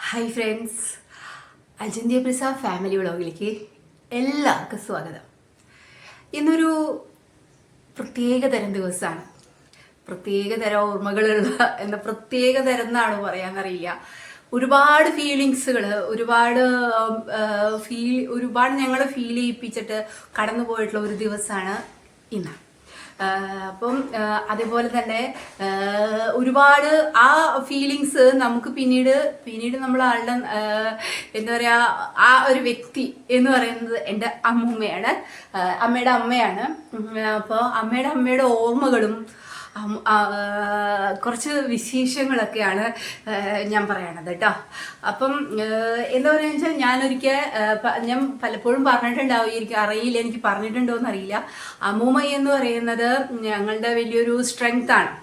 Hi friends, അജിന്ത്യ പ്രസ family വ്ളോഗിലേക്ക് എല്ലാവർക്കും സ്വാഗതം. ഇന്നൊരു പ്രത്യേകതരം ദിവസമാണ്. പ്രത്യേകതരം ഓർമ്മകളുള്ള പ്രത്യേകതരം എന്നാണ് പറയാനറിയില്ല. ഒരുപാട് ഫീലിങ്സുകൾ, ഒരുപാട് ഞങ്ങൾ ഫീൽ ചെയ്യിപ്പിച്ചിട്ട് കടന്നു പോയിട്ടുള്ള ഒരു ദിവസമാണ് ഇന്ന്. അപ്പം അതേപോലെ തന്നെ ഒരുപാട് ആ ഫീലിങ്സ് നമുക്ക് പിന്നീട് നമ്മൾ ആളുടെ എന്താ പറയുക, ആ ഒരു വ്യക്തി എന്ന് പറയുന്നത് എൻ്റെ അമ്മയുടെ അമ്മയാണ്. അപ്പോൾ അമ്മയുടെ ഓർമ്മകളും കുറച്ച് വിശേഷങ്ങളൊക്കെയാണ് ഞാൻ പറയണത് കേട്ടോ. അപ്പം എന്താ പറയുക വെച്ചാൽ ഞാൻ പലപ്പോഴും പറഞ്ഞിട്ടുണ്ടാവുമായിരിക്കും, അറിയില്ല, എനിക്ക് പറഞ്ഞിട്ടുണ്ടോ എന്നറിയില്ല. അമ്മൂമ്മ എന്ന് പറയുന്നത് ഞങ്ങളുടെ വലിയൊരു സ്ട്രെങ്ത് ആണ്.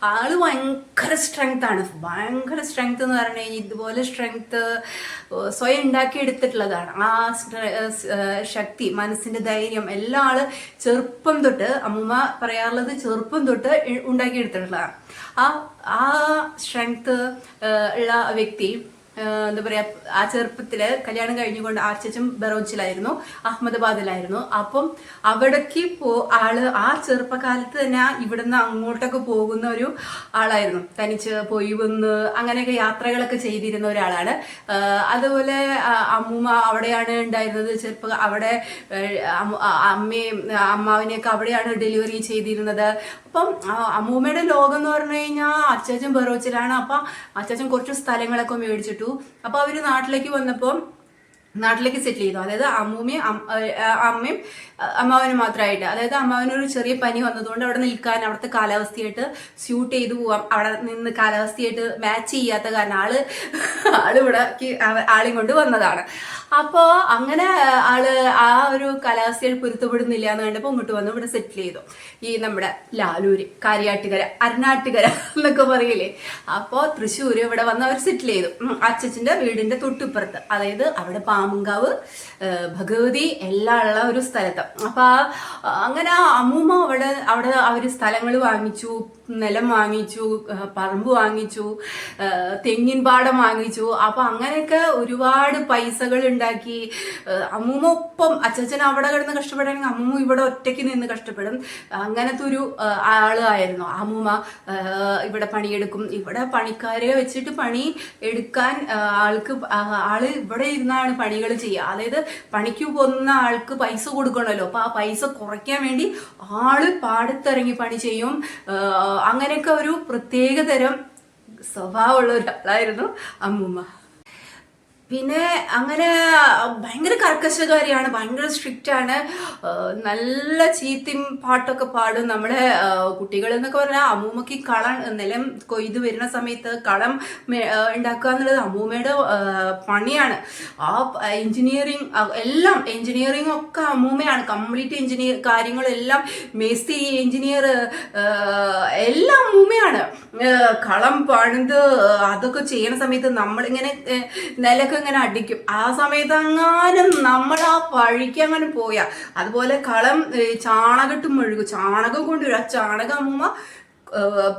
ആള് ഭയങ്കര സ്ട്രെങ്ത് ആണ്. ഭയങ്കര സ്ട്രെങ്ത് എന്ന് പറഞ്ഞു കഴിഞ്ഞാൽ ഇതുപോലെ സ്ട്രെങ്ത് സ്വയം ഉണ്ടാക്കിയെടുത്തിട്ടുള്ളതാണ്. ആ ശക്തി, മനസ്സിന്റെ ധൈര്യം എല്ലാം ആള് ചെറുപ്പം തൊട്ട്, അമ്മൂമ്മ പറയാറുള്ളത് ചെറുപ്പം തൊട്ട് ഉണ്ടാക്കിയെടുത്തിട്ടുള്ളതാണ്. ആ സ്ട്രെങ്ത് ഉള്ള വ്യക്തി എന്താ പറയാ, ആ ചെറുപ്പത്തില് കല്യാണം കഴിഞ്ഞുകൊണ്ട് അച്ഛൻ ബറോച്ചിലായിരുന്നു, അഹമ്മദാബാദിലായിരുന്നു. അപ്പം അവിടേക്ക് ആള് ആ ചെറുപ്പകാലത്ത് തന്നെ ഇവിടുന്ന് അങ്ങോട്ടൊക്കെ പോകുന്ന ഒരു ആളായിരുന്നു. തനിച്ച് പോയി വന്ന് അങ്ങനെയൊക്കെ യാത്രകളൊക്കെ ചെയ്തിരുന്ന ഒരാളാണ്. അതുപോലെ അമ്മൂമ്മ അവിടെയാണ് ഉണ്ടായിരുന്നത്. അവിടെ അമ്മാവിനെയൊക്കെ അവിടെയാണ് ഡെലിവറി ചെയ്തിരുന്നത്. അപ്പം അമ്മൂമ്മയുടെ ലോകം എന്ന് പറഞ്ഞു കഴിഞ്ഞാൽ അച്ഛൻ ബറോച്ചിലാണ്. അപ്പം അച്ഛൻ കുറച്ച് സ്ഥലങ്ങളൊക്കെ മേടിച്ചിട്ടു. അപ്പൊ അവര് നാട്ടിലേക്ക് സെറ്റിൽ ചെയ്തു. അതായത് അമ്മയും അമ്മാവനും മാത്രമായിട്ട്. അതായത് അമ്മാവനൊരു ചെറിയ പനി വന്നതുകൊണ്ട് അവിടെ നിൽക്കാൻ, അവിടുത്തെ കാലാവസ്ഥയായിട്ട് സ്യൂട്ട് ചെയ്തു പോവാം, അവിടെ നിന്ന് കാലാവസ്ഥയായിട്ട് മാച്ച് ചെയ്യാത്ത കാരണം ആള് ഇവിടെ ആളെയും കൊണ്ട് വന്നതാണ്. അപ്പോൾ അങ്ങനെ ആള് ആ ഒരു കാലാവസ്ഥയിൽ പൊരുത്തപ്പെടുന്നില്ല എന്ന് കണ്ടപ്പോൾ ഇങ്ങോട്ട് വന്നു, ഇവിടെ സെറ്റിൽ ചെയ്തു. ഈ നമ്മുടെ ലാലൂര്, കാര്യാട്ടുകര, അരനാട്ടുകര എന്നൊക്കെ പറയില്ലേ. അപ്പോൾ തൃശ്ശൂര് ഇവിടെ വന്ന് അവർ സെറ്റിൽ ചെയ്തു. അച്ഛൻ്റെ വീടിന്റെ തൊട്ടിപ്പുറത്ത്, അതായത് അവിടെ പാമ്പങ്കാവ് ഭഗവതി എല്ലാം ഉള്ള ഒരു സ്ഥലത്ത്. അപ്പൊ അങ്ങനെ അമ്മൂമ്മ അവിടെ അവര് സ്ഥലങ്ങൾ വാങ്ങിച്ചു, നിലം വാങ്ങിച്ചു, പറമ്പ് വാങ്ങിച്ചു, തെങ്ങിൻ പാടം വാങ്ങിച്ചു. അപ്പൊ അങ്ങനെയൊക്കെ ഒരുപാട് പൈസകൾ ഉണ്ടാക്കി. അമ്മൂമ്മ ഒപ്പം അച്ഛൻ അവിടെ കിടന്ന് കഷ്ടപ്പെടാണെങ്കിൽ അമ്മൂമ്മ ഇവിടെ ഒറ്റയ്ക്ക് നിന്ന് കഷ്ടപ്പെടും. അങ്ങനത്തെ ഒരു ആളായിരുന്നു അമ്മൂമ്മ. ഇവിടെ പണിയെടുക്കും, ഇവിടെ പണിക്കാരെ വെച്ചിട്ട് പണി എടുക്കാൻ ആള് ഇവിടെ ഇരുന്നാണ് പണികൾ ചെയ്യുക. അതായത് പണിക്ക് പോകുന്ന ആൾക്ക് പൈസ കൊടുക്കണമല്ലോ. അപ്പൊ ആ പൈസ കുറയ്ക്കാൻ വേണ്ടി ആള് പാടത്തിറങ്ങി പണി ചെയ്യും. അങ്ങനെയൊക്കെ ഒരു പ്രത്യേകതരം സ്വഭാവമുള്ള ഒരാളായിരുന്നു അമ്മൂമ്മ. പിന്നെ അങ്ങനെ ഭയങ്കര കർക്കശകാരിയാണ്, ഭയങ്കര സ്ട്രിക്റ്റ് ആണ്. നല്ല ചീത്തയും പാട്ടൊക്കെ പാടും. നമ്മുടെ കുട്ടികൾ എന്നൊക്കെ പറഞ്ഞാൽ അമ്മൂമ്മക്ക് നിലം കൊയ്ത് വരുന്ന സമയത്ത് കളം ഉണ്ടാക്കുക എന്നുള്ളത് അമ്മൂമ്മയുടെ പണിയാണ്. ആ എഞ്ചിനീയറിംഗ് ഒക്കെ അമ്മൂമ്മയാണ്. കംപ്ലീറ്റ് കാര്യങ്ങളെല്ലാം മേസ്ത്രി, എഞ്ചിനീയർ എല്ലാം അമ്മൂമ്മയാണ്. കളം പണിത് അതൊക്കെ ചെയ്യണ സമയത്ത് നമ്മളിങ്ങനെ നിലക്ക് ഇങ്ങനെ അടിക്കും. ആ സമയത്ത് അങ്ങാനും നമ്മൾ ആ വഴിക്ക് അങ്ങനെ പോയാ അതുപോലെ കളം ചാണകട്ടും മെഴുകും, ചാണകം കൊണ്ടുവരും. ആ ചാണകം അമ്മൂമ്മ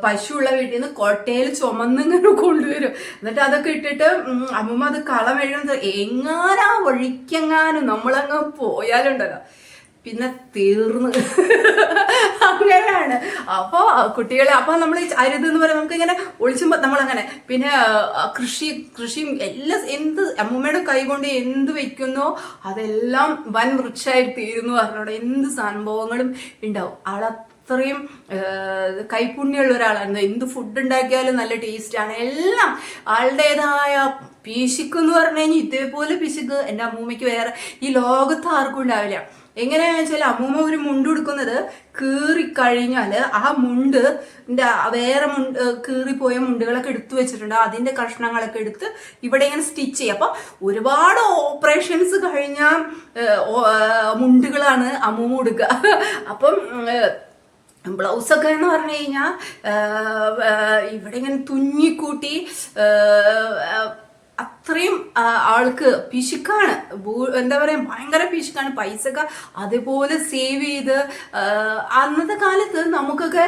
പശുള്ള വീട്ടിൽ നിന്ന് കൊട്ടയിൽ ചുമന്നിങ്ങനെ കൊണ്ടുവരും. എന്നിട്ട് അതൊക്കെ ഇട്ടിട്ട് അമ്മൂമ്മ അത് കളം എഴുതുന്നത് എങ്ങാനും ആ വഴിക്കെങ്ങാനും നമ്മളങ്ങ് പോയാലുണ്ടല്ലോ പിന്നെ തീർന്ന്. അങ്ങനെയാണ്. അപ്പോൾ കുട്ടികളെ നമ്മൾ അരുതെന്ന് പറയാം, നമുക്ക് ഇങ്ങനെ ഒളിച്ചുമ്പോൾ നമ്മളങ്ങനെ. പിന്നെ കൃഷിയും എല്ലാം അമ്മൂമ്മയുടെ കൈ കൊണ്ട് എന്ത് വെക്കുന്നോ അതെല്ലാം വൻ വൃക്ഷമായി തീരുന്നു പറഞ്ഞോടെ എന്ത് സംഭവങ്ങളും ഉണ്ടാവും. അത്രയും കൈപ്പുണ്യമുള്ള ഒരാളാണ്. എന്ത് ഫുഡ് ഉണ്ടാക്കിയാലും നല്ല ടേസ്റ്റാണ്. എല്ലാം ആളുടേതായ പിശുക്കെന്ന് പറഞ്ഞു കഴിഞ്ഞാൽ ഇതേപോലെ പിശുക്ക് എൻ്റെ അമ്മൂമ്മയ്ക്ക് വേറെ ഈ ലോകത്ത് ആർക്കും ഉണ്ടാവില്ല. എങ്ങനെയാണെന്ന് വെച്ചാൽ അമ്മൂമ്മ ഒരു മുണ്ട് ഉടുക്കുന്നത് കീറിക്കഴിഞ്ഞാൽ ആ വേറെ കീറിപ്പോയ മുണ്ടുകളൊക്കെ എടുത്തു വെച്ചിട്ടുണ്ട്. അതിന്റെ കഷ്ണങ്ങളൊക്കെ എടുത്ത് ഇവിടെ ഇങ്ങനെ സ്റ്റിച്ച് ചെയ്യും. അപ്പൊ ഒരുപാട് ഓപ്പറേഷൻസ് കഴിഞ്ഞ മുണ്ടുകളാണ് അമ്മൂമ്മ ഉടുക്കുക. അപ്പം ബ്ലൗസൊക്കെ എന്ന് പറഞ്ഞു കഴിഞ്ഞാൽ ഇവിടെ ഇങ്ങനെ തുന്നിക്കൂട്ടി അത്രയും ആൾക്ക് പിശുക്കാണ്, എന്താ പറയുക, ഭയങ്കര പിശുക്കാണ്. പൈസക്ക് അതേപോലെ സേവ് ചെയ്ത് അന്നത്തെ കാലത്ത് നമുക്കൊക്കെ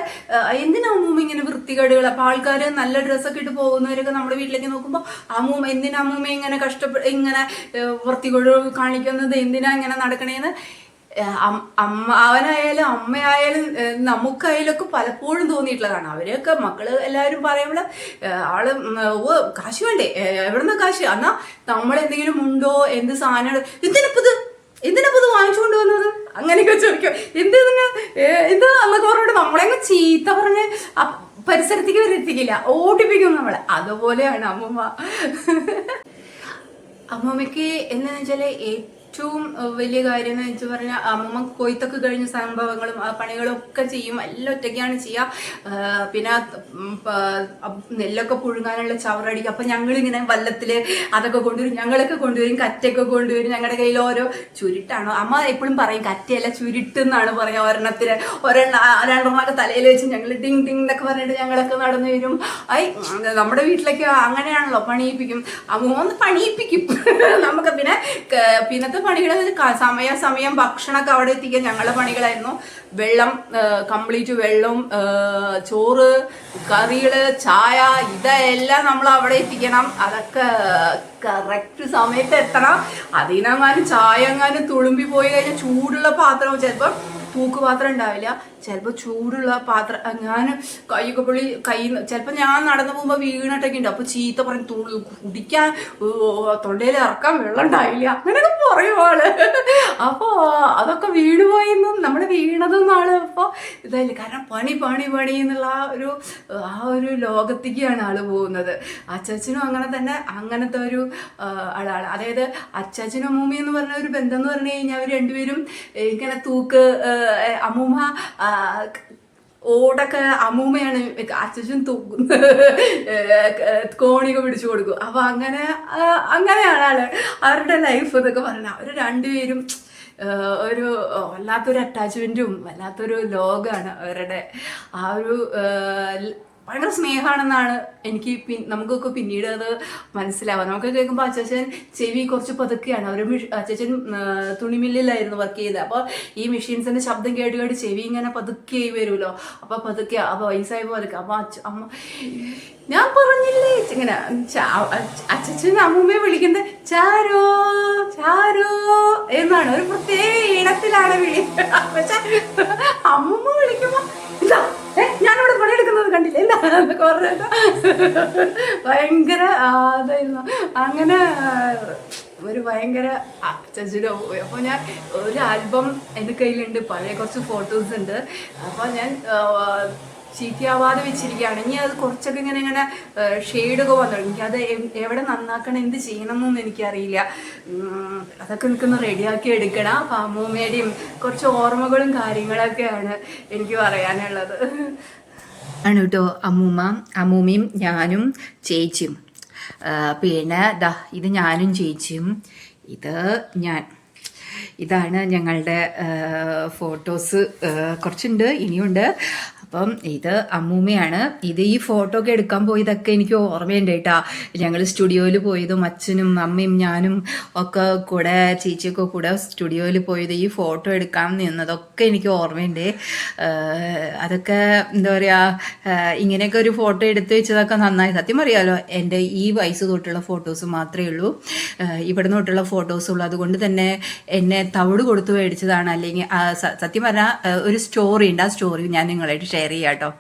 എന്തിനാ അമ്മൂമ്മ ഇങ്ങനെ വൃത്തികേടുകൾ. അപ്പൊ ആൾക്കാർ നല്ല ഡ്രസ്സൊക്കെ ഇട്ട് പോകുന്നവരൊക്കെ നമ്മുടെ വീട്ടിലേക്ക് നോക്കുമ്പോൾ എന്തിനാ അമ്മൂമ്മ ഇങ്ങനെ ഇങ്ങനെ വൃത്തികേട് കാണിക്കുന്നത്, എന്തിനാ ഇങ്ങനെ നടക്കണേന്ന് അവനായാലും അമ്മയായാലും നമുക്കായാലും ഒക്കെ പലപ്പോഴും തോന്നിയിട്ടുള്ളതാണ്. അവരെയൊക്കെ മക്കള് എല്ലാവരും പറയുമ്പോൾ ആള് കാശ് വേണ്ടേ, എവിടുന്ന കാശ്, എന്നാ നമ്മളെന്തെങ്കിലും ഉണ്ടോ, എന്ത് സാധനങ്ങൾ, എന്തിനപ്പത് വാങ്ങിച്ചുകൊണ്ട് വന്നത്, അങ്ങനെയൊക്കെ ചോദിക്കും. എന്താ അന്നൊക്കെ പറഞ്ഞിട്ട് നമ്മളെങ്ങ് ചീത്ത പറഞ്ഞ് പരിസരത്തേക്ക് വരെത്തിക്കില്ല, ഓടിപ്പിക്കും നമ്മളെ. അതുപോലെയാണ് അമ്മൂമ്മ. അമ്മൂമ്മയ്ക്ക് എന്താണെന്ന് വെച്ചാൽ ഏറ്റവും വലിയ കാര്യം എന്ന് വെച്ച് പറഞ്ഞാൽ അമ്മമ്മ കൊയ്ത്തൊക്കെ കഴിഞ്ഞ സംഭവങ്ങളും പണികളും ഒക്കെ ചെയ്യും, എല്ലാം ഒറ്റയ്ക്കാണ് ചെയ്യുക. പിന്നെ നെല്ലൊക്കെ പുഴുങ്ങാനുള്ള ചവറടിക്കും. അപ്പം ഞങ്ങളിങ്ങനെ വല്ലത്തിൽ അതൊക്കെ കൊണ്ടുവരും, ഞങ്ങളൊക്കെ കൊണ്ടുവരും, കറ്റയൊക്കെ കൊണ്ടുവരും. ഞങ്ങളുടെ കയ്യിൽ ഓരോ ചുരുട്ടാണോ, അമ്മ എപ്പോഴും പറയും കറ്റയല്ല ചുരുട്ടെന്നാണ് പറയുക. രണ്ടെണ്ണമൊക്കെ തലയിൽ വെച്ച് ഞങ്ങൾ ടിങ് ടിങ് എന്നൊക്കെ പറഞ്ഞിട്ട് ഞങ്ങളൊക്കെ നടന്നു വരും. നമ്മുടെ വീട്ടിലേക്ക് അങ്ങനെയാണല്ലോ, പണിയിപ്പിക്കും, അമ്മ പണിയിപ്പിക്കും നമുക്ക്. പിന്നത്തെ പണികൾ സമയം ഭക്ഷണമൊക്കെ അവിടെ എത്തിക്കാൻ ഞങ്ങളുടെ പണികളായിരുന്നു. വെള്ളം, കംപ്ലീറ്റ് വെള്ളം, ചോറ്, കറികള്, ചായ, ഇതെല്ലാം നമ്മൾ അവിടെ എത്തിക്കണം. അതൊക്കെ കറക്റ്റ് സമയത്ത് എത്തണം. അതിനെങ്ങാനും ചായ എങ്ങാനും തുളുമ്പി പോയി കഴിഞ്ഞാൽ ചൂടുള്ള പാത്രം, ചിലപ്പോൾ തൂക്കുപാത്രം ഉണ്ടാവില്ല, ചിലപ്പോൾ ചൂടുള്ള പാത്രം, ഞാൻ കൈയൊക്കെ പൊള്ളി ചിലപ്പോൾ ഞാൻ നടന്നു പോകുമ്പോൾ വീണിട്ടൊക്കെ ഉണ്ട്. അപ്പോൾ ചീത്ത പറയും, കുടിക്കാൻ തൊണ്ടയിൽ ഇറക്കാൻ വെള്ളം ഉണ്ടാവില്ല, അങ്ങനെയൊക്കെ പറയും ആള്. അപ്പോൾ അതൊക്കെ വീണുപോയെന്നും നമ്മൾ വീണതെന്നും ആള് അപ്പോൾ ഇതായില്ല. കാരണം പണി എന്നുള്ള ആ ഒരു ലോകത്തേക്കാണ് ആള് പോകുന്നത്. അച്ചാച്ചനും അങ്ങനെ തന്നെ, അങ്ങനത്തെ ഒരു ആളാണ്. അതായത് അച്ചാച്ചനും അമ്മൂമ്മ എന്ന് പറഞ്ഞ ഒരു ബന്ധം എന്ന് പറഞ്ഞു കഴിഞ്ഞാൽ അവർ രണ്ടുപേരും ഇങ്ങനെ അമ്മൂമ്മ ഓടൊക്കെ അമ്മൂമ്മയാണ് അച്ഛൻ തൂക്കുന്നത്, കോണിയൊക്കെ പിടിച്ചു കൊടുക്കും. അപ്പൊ അങ്ങനെയാണ് അവരുടെ ലൈഫ് എന്നൊക്കെ പറഞ്ഞാൽ അവർ രണ്ടുപേരും ഒരു വല്ലാത്തൊരു അറ്റാച്ച്മെന്റും വല്ലാത്തൊരു ലോകമാണ് അവരുടെ. ആ ഒരു ഭയങ്കര സ്നേഹമാണെന്നാണ് എനിക്ക് നമുക്കൊക്കെ പിന്നീട് അത് മനസ്സിലാവുക. നമുക്ക് കേൾക്കുമ്പോൾ അച്ചാച്ചൻ ചെവി കുറച്ച് പതുക്കെയാണ്. അച്ചാച്ചൻ തുണിമില്ലിലായിരുന്നു വർക്ക് ചെയ്തത്. അപ്പോൾ ഈ മെഷീൻസിന്റെ ശബ്ദം കേട്ട് ചെവി ഇങ്ങനെ പതുക്കെ വരുമല്ലോ, അപ്പോൾ പതുക്കെ, അപ്പോൾ വയസ്സായപ്പോൾ പതുക്കെ. അപ്പോൾ അമ്മ ഞാൻ പറഞ്ഞില്ലേ ഇങ്ങനെ അച്ഛൻ അമ്മൂമ്മയെ വിളിക്കുന്നത് ചാരോ ചാരോ എന്നാണ്, ഒരു പ്രത്യേക ഇനത്തിലാണ് വിളി. പക്ഷെ അമ്മൂമ്മ വിളിക്കുമ്പോ ഇതാ ഞാനിവിടെ പണിയെടുക്കുന്നത് കണ്ടില്ല എന്നൊക്കെ പറഞ്ഞിട്ട് ഭയങ്കര അതായിരുന്നു. അങ്ങനെ ഒരു ഭയങ്കര അച്ഛനോ. അപ്പോൾ ഞാൻ ഒരു ആൽബം എൻ്റെ കയ്യിലുണ്ട്, പഴയ കുറച്ച് ഫോട്ടോസ് ഉണ്ട്. അപ്പോൾ ഞാൻ ചീത്തയാവാതെ വെച്ചിരിക്കുകയാണ്. ഇനി അത് കുറച്ചൊക്കെ ഇങ്ങനെ ഷെയ്ഡൊക്കെ വന്നു. എനിക്കത് എവിടെ നന്നാക്കണം, എന്ത് ചെയ്യണം എന്നൊന്നും എനിക്കറിയില്ല. അതൊക്കെ എനിക്കൊന്ന് റെഡിയാക്കി എടുക്കണം. അപ്പം അമ്മൂമ്മയുടെയും കുറച്ച് ഓർമ്മകളും കാര്യങ്ങളൊക്കെയാണ് എനിക്ക് പറയാനുള്ളത്. ആണ് കേട്ടോ അമ്മൂമ്മയും ഞാനും ചേച്ചിയും. പിന്നെ ഇത് ഞാനും ചേച്ചിയും, ഇതാണ് ഞങ്ങളുടെ ഫോട്ടോസ്. കുറച്ചുണ്ട്, ഇനിയുണ്ട്. അപ്പം ഇത് അമ്മൂമ്മയാണ്. ഈ ഫോട്ടോ ഒക്കെ എടുക്കാൻ പോയതൊക്കെ എനിക്ക് ഓർമ്മയുണ്ട് കേട്ടോ. ഞങ്ങൾ സ്റ്റുഡിയോയിൽ പോയതും അച്ഛനും അമ്മയും ഞാനും ഒക്കെ കൂടെ, ചേച്ചിയൊക്കെ കൂടെ സ്റ്റുഡിയോയിൽ പോയത്, ഈ ഫോട്ടോ എടുക്കാൻ നിന്നതൊക്കെ എനിക്ക് ഓർമ്മയുണ്ട്. അതൊക്കെ എന്താ പറയുക, ഇങ്ങനെയൊക്കെ ഒരു ഫോട്ടോ എടുത്ത് വെച്ചതൊക്കെ നന്നായി. സത്യം അറിയാമല്ലോ, എൻ്റെ ഈ വയസ്സ് തൊട്ടുള്ള ഫോട്ടോസ് മാത്രമേ ഉള്ളൂ, ഇവിടെ നിന്നോട്ടുള്ള ഫോട്ടോസ് ഉള്ളൂ. അതുകൊണ്ട് തന്നെ എന്നെ തവിട് കൊടുത്ത് മേടിച്ചതാണ്. അല്ലെങ്കിൽ സത്യം പറഞ്ഞാൽ ഒരു സ്റ്റോറി ഉണ്ട്, ആ സ്റ്റോറി ഞാൻ നിങ്ങളായിട്ട് ഷെയർ ചെയ്യാം കേട്ടോ.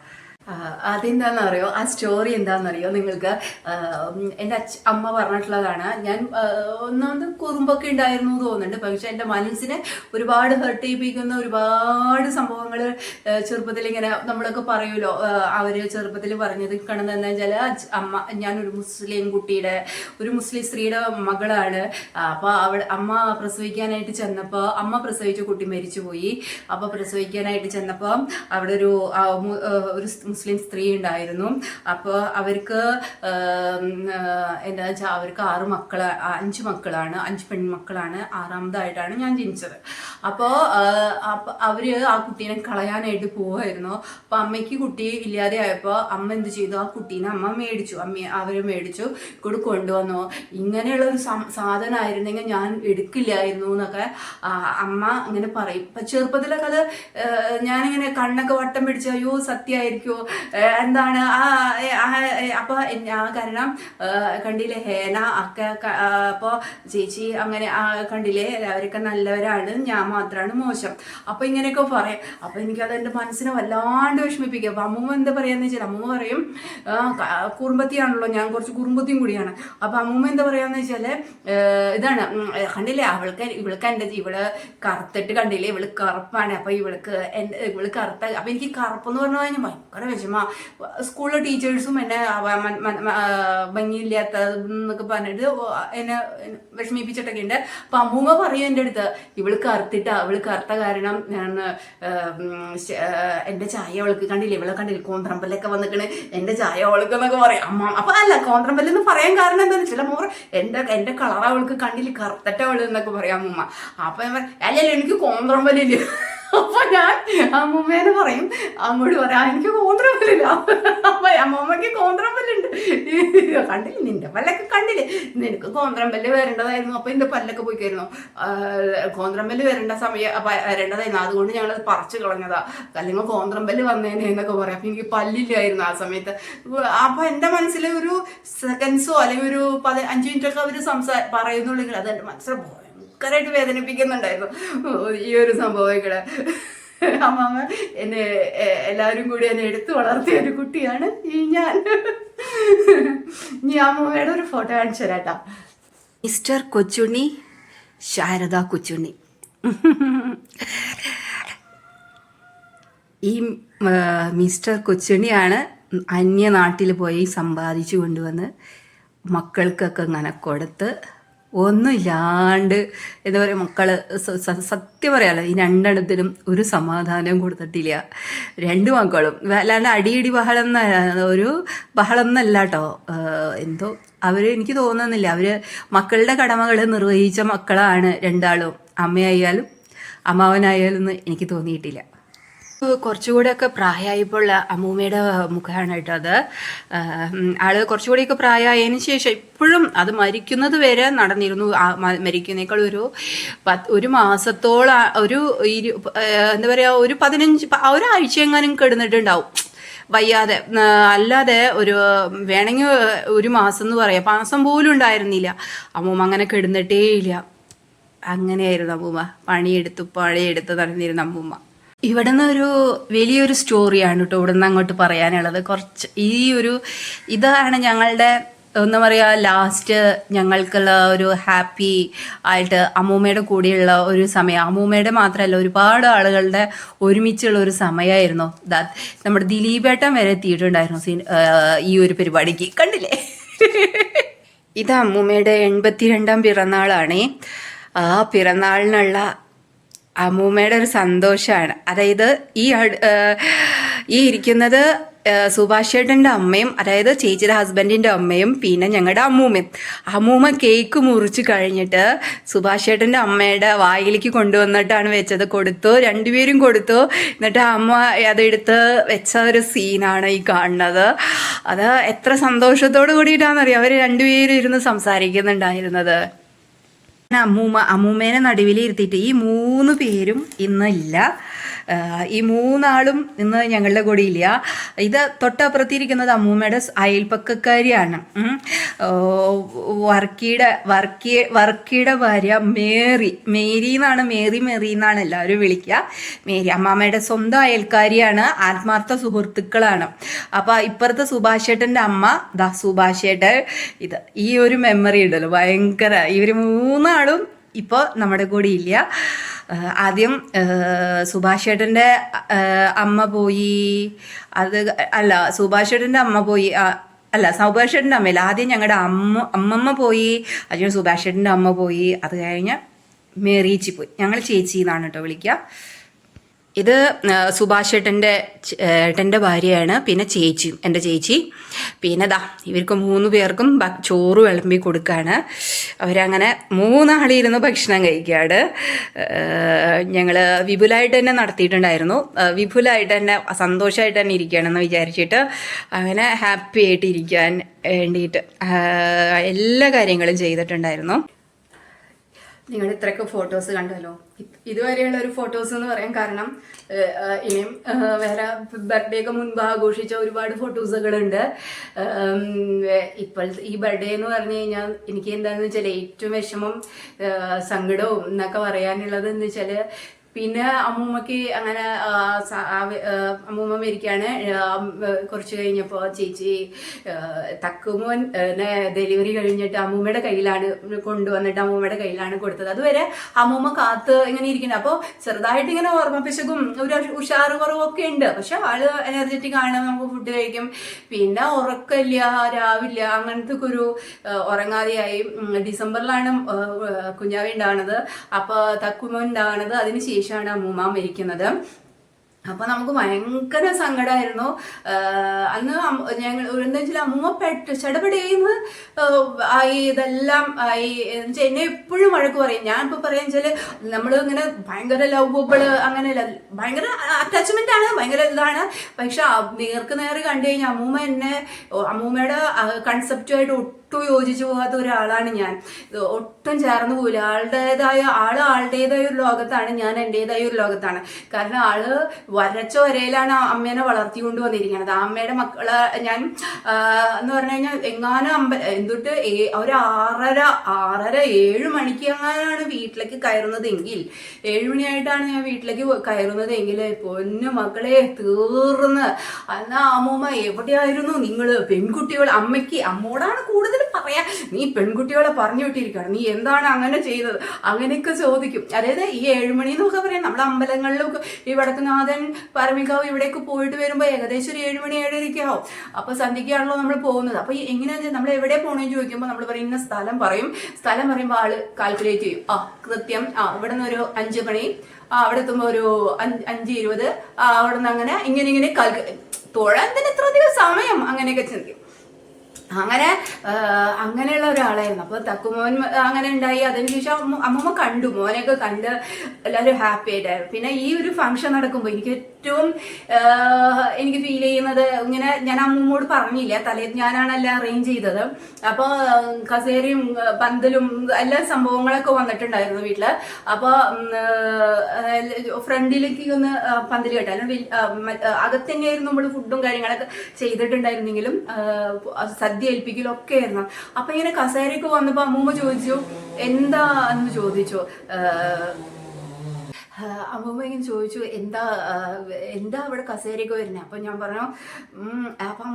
അതെന്താണെന്നറിയോ, ആ സ്റ്റോറി എന്താണെന്നറിയോ നിങ്ങൾക്ക്? എൻ്റെ അമ്മ പറഞ്ഞിട്ടുള്ളതാണ്. ഞാൻ ഒന്നാമത് കുറുമ്പൊക്കെ ഉണ്ടായിരുന്നു തോന്നുന്നുണ്ട്, പക്ഷെ എൻ്റെ മനസ്സിനെ ഒരുപാട് ഹെർട്ട് ചെയ്യിപ്പിക്കുന്ന ഒരുപാട് സംഭവങ്ങൾ ചെറുപ്പത്തിൽ ഇങ്ങനെ നമ്മളൊക്കെ പറയുമല്ലോ. അവർ ചെറുപ്പത്തിൽ പറഞ്ഞത് കണ്ടെന്ന് വെച്ചാൽ, ഞാനൊരു മുസ്ലിം സ്ത്രീയുടെ മകളാണ്. അപ്പോൾ അമ്മ പ്രസവിക്കാനായിട്ട് ചെന്നപ്പോൾ, അമ്മ പ്രസവിച്ച കുട്ടി മരിച്ചുപോയി. അപ്പോൾ പ്രസവിക്കാനായിട്ട് ചെന്നപ്പോൾ അവിടെ ഒരു മുസ്ലിം സ്ത്രീ ഉണ്ടായിരുന്നു. അപ്പോൾ അവർക്ക് എന്താ വെച്ചാൽ അവർക്ക് 5 മക്കളാണ്, 5 പെൺമക്കളാണ്. 6ാമതായിട്ടാണ് ഞാൻ ജനിച്ചത്. അപ്പോൾ അവര് ആ കുട്ടീനെ കളയാനായിട്ട് പോവായിരുന്നു. അപ്പൊ അമ്മയ്ക്ക് കുട്ടി ഇല്ലാതെ ആയപ്പോൾ അമ്മ എന്ത് ചെയ്തു, ആ കുട്ടീനെ അവര് മേടിച്ചു കൊണ്ടുവന്നു. ഇങ്ങനെയുള്ള ഒരു സാധനമായിരുന്നെങ്കിൽ ഞാൻ എടുക്കില്ലായിരുന്നു എന്നൊക്കെ അമ്മ ഇങ്ങനെ പറയും. ഇപ്പൊ ചെറുപ്പത്തിലൊക്കെ അത് ഞാനിങ്ങനെ കണ്ണൊക്കെ വട്ടം പിടിച്ച് അയ്യോ സത്യമായിരിക്കുമോ എന്താണ് അപ്പൊ കാരണം കണ്ടില്ലേ ഹേന ഒക്കെ. അപ്പോൾ ചേച്ചി അങ്ങനെ കണ്ടില്ലേ അവരൊക്കെ നല്ലവരാണ്, ഞാൻ മാത്രമാണ് മോശം. അപ്പൊ ഇങ്ങനെയൊക്കെ പറയും. അപ്പൊ എനിക്കത് എൻ്റെ മനസ്സിനെ വല്ലാണ്ട് വിഷമിപ്പിക്കും. അപ്പൊ അമ്മൂമ്മ എന്താ പറയാന്ന് വെച്ചാൽ അമ്മൂമ്മ പറയും കുറുമ്പത്തിയാണല്ലോ, ഞാൻ കുറച്ച് കുറുമ്പത്തിയും കൂടിയാണ്. അപ്പൊ അമ്മൂമ്മ എന്താ പറയാന്ന് വെച്ചാല് ഇതാണ് കണ്ടില്ലേ ഇവൾക്ക് എൻ്റെ ഇവള് കറുത്തിട്ട് കണ്ടില്ലേ, ഇവള് കറുപ്പാണ്. അപ്പൊ ഇവള് കറുത്ത. അപ്പൊ എനിക്ക് കറുപ്പെന്ന് പറഞ്ഞു കഴിഞ്ഞാൽ ഭയങ്കര വിഷമ. സ്കൂളിലെ ടീച്ചേഴ്സും എന്നെ ഭംഗിയില്ലാത്തതെന്നൊക്കെ പറഞ്ഞിട്ട് എന്നെ വിഷമിപ്പിച്ചിട്ടൊക്കെ ഉണ്ട്. അപ്പൊ അമ്മൂമ്മ പറയും എൻ്റെ അടുത്ത് ഇവള് കറുത്ത കാരണം ഞാൻ എൻ്റെ ചായ അവൾക്ക് കണ്ടില്ലേ, ഇവളെ കണ്ടില്ലേ കോന്ത്രമ്പല്ലൊക്കെ വന്നിക്കണ്, എൻ്റെ ചായ അവൾക്ക് എന്നൊക്കെ പറയാം അമ്മ. അപ്പൊ അല്ല കോന്ത്രമ്പല്ലെന്ന് പറയാൻ കാരണം എന്താണെന്ന് വെച്ചാൽ മോർ എൻ്റെ കളർ അവൾക്ക് കണ്ടില്ലേ കറുത്തട്ട അവള് എന്നൊക്കെ പറയാം അമ്മൂമ്മ. അപ്പൊ ഞാൻ അല്ലല്ലോ എനിക്ക് കോന്ത്രമ്പല്ലില്ല. അപ്പൊ ഞാൻ അമ്മൂമ്മേനെ പറയും, അങ്ങോട്ട് പറയാം എനിക്ക് കോന്ത്രമ്പല്ലില്ല. അപ്പൊ അമ്മമ്മക്ക് കോന്ത്രമ്പല്ലുണ്ട്. കണ്ടില്ലേ നിന്റെ പല്ലൊക്കെ കണ്ടില്ലേ, നിനക്ക് കോന്ത്രമ്പല്ല് വരേണ്ടതായിരുന്നു. അപ്പൊ എന്റെ പല്ലൊക്കെ പോയിക്കായിരുന്നു, കോന്ത്രമ്പല്ല് വരേണ്ടതായിരുന്നു, അതുകൊണ്ട് ഞങ്ങൾ പറിച്ചു കളഞ്ഞതാ, അല്ലെങ്കിൽ കോന്ത്രമ്പല്ല് വന്നേനെ എന്നൊക്കെ പറയാം. അപ്പൊ എനിക്ക് പല്ലില്ലായിരുന്നു ആ സമയത്ത്. അപ്പൊ എന്റെ മനസ്സിൽ ഒരു സെക്കൻഡ്സോ അല്ലെങ്കിൽ ഒരു 5 മിനിറ്റൊക്കെ അവര് പറയുന്നുണ്ടെങ്കിൽ അത് എന്റെ മനസ്സിൽ ഭയങ്കരമായിട്ട് വേദനിപ്പിക്കുന്നുണ്ടായിരുന്നു ഈ ഒരു സംഭവങ്ങള്. അമ്മമ്മ എന്നെ എല്ലാവരും കൂടി എന്നെ എടുത്തു വളർത്തിയ ഒരു കുട്ടിയാണ് ഞാൻ. അമ്മമ്മയുടെ ഒരു ഫോട്ടോ കാണിച്ചു തരാട്ടാ. മിസ്റ്റർ കൊച്ചുണ്ണി, ശാരദ കൊച്ചുണ്ണി. ഈ മിസ്റ്റർ കൊച്ചുണ്ണിയാണ് അന്യനാട്ടിൽ പോയി സമ്പാദിച്ചു കൊണ്ടുവന്ന് മക്കൾക്കൊക്കെ ഇങ്ങനെ കൊടുത്ത് ഒന്നുമില്ലാണ്ട് എന്താ പറയുക മക്കള് സത്യം പറയാലോ ഈ രണ്ടെണ്ണത്തിനും ഒരു സമാധാനം കൊടുത്തിട്ടില്ല. 2 മക്കളും അല്ലാണ്ട് അടിയിടി ബഹളം എന്നല്ല കേട്ടോ. എന്തോ എനിക്ക് തോന്നുന്നില്ല അവര് മക്കളുടെ കടമകൾ നിർവഹിച്ച മക്കളാണ് 2ആളും, അമ്മയായാലും അമ്മാവനായാലും എനിക്ക് തോന്നിയിട്ടില്ല. കുറച്ചുകൂടെയൊക്കെ പ്രായമായപ്പോഴുള്ള അമ്മൂമ്മയുടെ മുഖമാണ് കേട്ടോ അത്. ആള് കുറച്ചുകൂടിയൊക്കെ പ്രായമായതിനു ശേഷം ഇപ്പോഴും അത് മരിക്കുന്നത് വരെ നടന്നിരുന്നു. മരിക്കുന്നേക്കാൾ ഒരു മാസത്തോളം എന്താ പറയുക ഒരു 15 ഒരാഴ്ച എങ്ങാനും കിടന്നിട്ടുണ്ടാവും വയ്യാതെ. അല്ലാതെ വേണമെങ്കിൽ ഒരു മാസം എന്ന് പറയാം, മാസം പോലും ഉണ്ടായിരുന്നില്ല. അമ്മൂമ്മ അങ്ങനെ കിടന്നിട്ടേ ഇല്ല. അങ്ങനെയായിരുന്നു അമ്മൂമ്മ, പണിയെടുത്ത് നടന്നിരുന്ന അമ്മൂമ്മ. ഇവിടുന്ന് ഒരു വലിയൊരു സ്റ്റോറിയാണ് കേട്ടോ ഇവിടുന്ന് അങ്ങോട്ട് പറയാനുള്ളത്. ഇതാണ് ഞങ്ങളുടെ എന്താ പറയുക ലാസ്റ്റ് ഞങ്ങൾക്കുള്ള ഒരു ഹാപ്പി ആയിട്ട് അമ്മൂമ്മയുടെ കൂടെയുള്ള ഒരു സമയം. അമ്മൂമ്മയുടെ മാത്രമല്ല ഒരുപാട് ആളുകളുടെ ഒരുമിച്ചുള്ള ഒരു സമയമായിരുന്നു. നമ്മുടെ ദിലീപേട്ടൻ വരെ എത്തിയിട്ടുണ്ടായിരുന്നു ഈ ഒരു പരിപാടിക്ക്, കണ്ടില്ലേ. ഇത് അമ്മൂമ്മയുടെ 82ാം പിറന്നാളാണേ. ആ പിറന്നാളിനുള്ള അമ്മൂമ്മയുടെ ഒരു സന്തോഷമാണ്. അതായത് ഈ ഇരിക്കുന്നത് സുഭാഷ് ചേട്ടൻ്റെ അമ്മയും, അതായത് ചേച്ചിയുടെ ഹസ്ബൻഡിൻ്റെ അമ്മയും, പിന്നെ ഞങ്ങളുടെ അമ്മൂമ്മ കേക്ക് മുറിച്ച് കഴിഞ്ഞിട്ട് സുഭാഷ് ചേട്ടൻ്റെ അമ്മയുടെ വായിലേക്ക് കൊണ്ടുവന്നിട്ടാണ് വെച്ചത്. കൊടുത്തു, 2 പേരും കൊടുത്തു. എന്നിട്ട് അമ്മ അതെടുത്ത് വെച്ച ഒരു സീനാണ് ഈ കാണുന്നത്. അത് എത്ര സന്തോഷത്തോട് കൂടിയിട്ടാണെന്നറിയാം അവർ 2 പേരും ഇരുന്ന് സംസാരിക്കുന്നുണ്ടായിരുന്നത്. അമ്മൂമ്മേനെ നടുവിൽ ഇരുത്തിയിട്ട് ഈ 3 പേരും ഇന്നില്ല. ഈ 3 ആളും ഇന്ന് ഞങ്ങളുടെ കൂടെ ഇല്ല. ഇത് തൊട്ടപ്പുറത്തിരിക്കുന്നത് അമ്മൂമ്മയുടെ അയൽപ്പക്കക്കാരിയാണ്. വർക്കിയുടെ ഭാര്യ മേരി എന്നാണ് എല്ലാവരും വിളിക്കുക. മേരി അമ്മാമ്മയുടെ സ്വന്തം അയൽക്കാരിയാണ്, ആത്മാർത്ഥ സുഹൃത്തുക്കളാണ്. അപ്പൊ ഇപ്പുറത്തെ സുഭാഷേട്ടൻ്റെ അമ്മ സുഭാഷേട്ടൻ. ഈ ഒരു മെമ്മറി ഉണ്ടല്ലോ ഭയങ്കര. ഇവര് 3 ആളും ഇപ്പോൾ നമ്മുടെ കൂടെ ഇല്ല. ആദ്യം സുഭാഷ് ചേട്ടൻ്റെ അമ്മ പോയി, സുഭാഷ് ചേട്ടൻ്റെ അമ്മയില്ല, ആദ്യം ഞങ്ങളുടെ അമ്മമ്മ പോയി, അതിന് സുഭാഷ് ചേട്ടൻ്റെ അമ്മ പോയി, അത് കഴിഞ്ഞ് മേറീച്ചി പോയി. ഞങ്ങൾ ചേച്ചി എന്നാണ് കേട്ടോ വിളിക്കുക. ഇത് സുഭാഷ് ഏട്ടൻ്റെ ഭാര്യയാണ്. പിന്നെ ചേച്ചിയും, എൻ്റെ ചേച്ചി. പിന്നെ ഇവർക്ക് 3 പേർക്കും ചോറ് വിളമ്പി കൊടുക്കുകയാണ്. അവരങ്ങനെ 3 ആളിരുന്ന് ഭക്ഷണം കഴിക്കുകയാണ്. ഞങ്ങൾ വിപുലമായിട്ട് തന്നെ നടത്തിയിട്ടുണ്ടായിരുന്നു. വിപുലമായിട്ട് തന്നെ സന്തോഷമായിട്ട് തന്നെ ഇരിക്കുകയാണെന്ന് വിചാരിച്ചിട്ട് അങ്ങനെ ഹാപ്പി ആയിട്ട് ഇരിക്കാൻ വേണ്ടിയിട്ട് എല്ലാ കാര്യങ്ങളും ചെയ്തിട്ടുണ്ടായിരുന്നു. നിങ്ങൾ ഇത്രയൊക്കെ ഫോട്ടോസ് കണ്ടല്ലോ. ഇതുവരെയുള്ള ഒരു ഫോട്ടോസ് എന്ന് പറയാൻ കാരണം ഇനിയും വേറെ ബർത്ത്ഡേ ഒക്കെ മുൻപ് ആഘോഷിച്ച ഒരുപാട് ഫോട്ടോസുകളുണ്ട്. ഇപ്പോഴത്തെ ഈ ബർത്ത്ഡേ എന്ന് പറഞ്ഞു കഴിഞ്ഞാൽ എനിക്ക് എന്താണെന്ന് വെച്ചാൽ ഏറ്റവും വിഷമം സങ്കടവും എന്നൊക്കെ പറയാനുള്ളത് എന്ന് വെച്ചാൽ, പിന്നെ അമ്മൂമ്മക്ക് അങ്ങനെ അമ്മൂമ്മ മരിക്കാണ്. കുറച്ച് കഴിഞ്ഞപ്പോൾ ചേച്ചി തക്കുമോൻ ഡെലിവറി കഴിഞ്ഞിട്ട് അമ്മൂമ്മയുടെ കയ്യിലാണ് കൊണ്ടുവന്നിട്ട് അമ്മൂമ്മയുടെ കയ്യിലാണ് കൊടുത്തത്. അതുവരെ അമ്മൂമ്മ കാത്ത് ഇങ്ങനെ ഇരിക്കുന്നത്. അപ്പോൾ ചെറുതായിട്ട് ഇങ്ങനെ ഓർമ്മപ്പിശകും ഒരു ഉഷാറ് കുറവൊക്കെ ഉണ്ട്. പക്ഷെ ആള് എനർജറ്റിക് ആണ്, നമുക്ക് ഫുഡ് കഴിക്കും. പിന്നെ ഉറക്കമില്ല, രാവില്ല, അങ്ങനത്തെ ഒരു ഉറങ്ങാതെയായി. ഡിസംബറിലാണ് കുഞ്ഞാവി ഉണ്ടാവുന്നത്. അപ്പോൾ തക്കുമോൻ ഉണ്ടാവുന്നത് അതിന് ശേഷമാണ് അമ്മൂമ്മ മരിക്കുന്നത്. അപ്പോൾ നമുക്ക് ഭയങ്കര സങ്കടമായിരുന്നു അന്ന്. ഞങ്ങൾ എന്താ വെച്ചാൽ അമ്മൂമ്മ ചടപടേന്ന് ആയി, ഇതെല്ലാം ആയി. എന്നെ എപ്പോഴും വഴക്ക് പറയും. ഞാൻ ഇപ്പോൾ പറയാന്ന് വെച്ചാൽ നമ്മൾ ഇങ്ങനെ ഭയങ്കര ലവബിള് അങ്ങനെയല്ല, ഭയങ്കര അറ്റാച്ച്മെന്റ് ആണ്, ഭയങ്കര ഇതാണ്. പക്ഷെ നേർക്ക് നേരെ കണ്ടു കഴിഞ്ഞാൽ അമ്മൂമ്മയുടെ കൺസെപ്റ്റുമായിട്ട് ഒട്ടും യോജിച്ചു പോകാത്ത ഒരാളാണ് ഞാൻ. ഒട്ടും ചേർന്ന് പോകില്ല. ആളുടേതായ ഒരു ലോകത്താണ്, ഞാൻ എൻ്റെതായ ഒരു ലോകത്താണ്. കാരണം ആള് വരച്ച വരയിലാണ് അമ്മേനെ വളർത്തിക്കൊണ്ട് വന്നിരിക്കുന്നത്. അമ്മയുടെ മക്കളെ ഞാൻ എന്ന് പറഞ്ഞു കഴിഞ്ഞാൽ എങ്ങാനും എന്തൊട്ട് ഒരു 6:30 7 മണിക്ക് എങ്ങാനാണ് വീട്ടിലേക്ക് കയറുന്നതെങ്കിൽ, 7 മണിയായിട്ടാണ് ഞാൻ വീട്ടിലേക്ക് കയറുന്നതെങ്കിൽ പൊന്നു മക്കളെ തീർന്ന്. എന്നാ അമ്മൂമ്മ എവിടെയായിരുന്നു നിങ്ങൾ പെൺകുട്ടികൾ? അമ്മോടാണ് കൂടുതൽ പറയാ, നീ പെൺകുട്ടികളെ പറഞ്ഞു വിട്ടിരിക്കുകയാണ്, നീ എന്താണ് അങ്ങനെ ചെയ്തത്, അങ്ങനെയൊക്കെ ചോദിക്കും. അതായത് ഈ 7 മണി എന്നൊക്കെ പറയാം, നമ്മുടെ അമ്പലങ്ങളിലൊക്കെ ഈ വടക്കുനാഥൻ പറമ്പിക്കാവ് ഇവിടേക്ക് പോയിട്ട് വരുമ്പോൾ ഏകദേശം ഒരു 7 മണി 7:30 ആവും. അപ്പൊ സന്ധ്യയ്ക്കാണല്ലോ നമ്മൾ പോകുന്നത്. അപ്പൊ എങ്ങനെയാ നമ്മൾ എവിടെ പോകണമെന്ന് ചോദിക്കുമ്പോൾ നമ്മൾ പറയുന്ന സ്ഥലം പറയുമ്പോൾ ആള് കാൽക്കുലേറ്റ് ചെയ്യും. കൃത്യം ഇവിടെ നിന്ന് ഒരു 5 മണി, അവിടെ എത്തുമ്പോൾ ഒരു 5:20, അവിടെ നിന്ന് അങ്ങനെ ഇങ്ങനെ തൊഴാൻ തന്നെ എത്ര അധികം സമയം, അങ്ങനെയൊക്കെ ചിന്തിക്കും. അങ്ങനെയുള്ള ഒരാളായിരുന്നു. അപ്പോൾ തക്കുമോൻ അങ്ങനെ ഉണ്ടായി. അതിനുശേഷം അമ്മൂമ്മ കണ്ടു, മോനെയൊക്കെ കണ്ട് എല്ലാവരും ഹാപ്പി ആയിട്ടായിരുന്നു. പിന്നെ ഈ ഒരു ഫംഗ്ഷൻ നടക്കുമ്പോൾ എനിക്ക് ഏറ്റവും ഫീൽ ചെയ്യുന്നത്, ഇങ്ങനെ ഞാൻ അമ്മൂമ്മോട് പറഞ്ഞില്ല, ഞാനാണ് എല്ലാം അറേഞ്ച് ചെയ്തത്. അപ്പോൾ കസേരയും പന്തലും എല്ലാ സംഭവങ്ങളൊക്കെ വന്നിട്ടുണ്ടായിരുന്നു വീട്ടില്. അപ്പോൾ ഫ്രണ്ടിലേക്ക് ഒന്ന് പന്തൽ കേട്ടോ, അല്ലെങ്കിൽ അകത്ത് തന്നെയായിരുന്നു നമ്മൾ ഫുഡും കാര്യങ്ങളൊക്കെ ചെയ്തിട്ടുണ്ടായിരുന്നെങ്കിലും സദ്യ ഏൽപ്പിക്കലൊക്കെ ആയിരുന്നു. അപ്പൊ ഇങ്ങനെ കസേരയൊക്കെ വന്നപ്പോ അമ്മൂമ്മ ചോദിച്ചു എന്താ എന്ന് ചോദിച്ചു. അമ്മൂമ്മ ഇങ്ങനെ ചോദിച്ചു എന്താ അവിടെ കസേരയൊക്കെ വരുന്നത്. അപ്പം ഞാൻ പറഞ്ഞു അപ്പം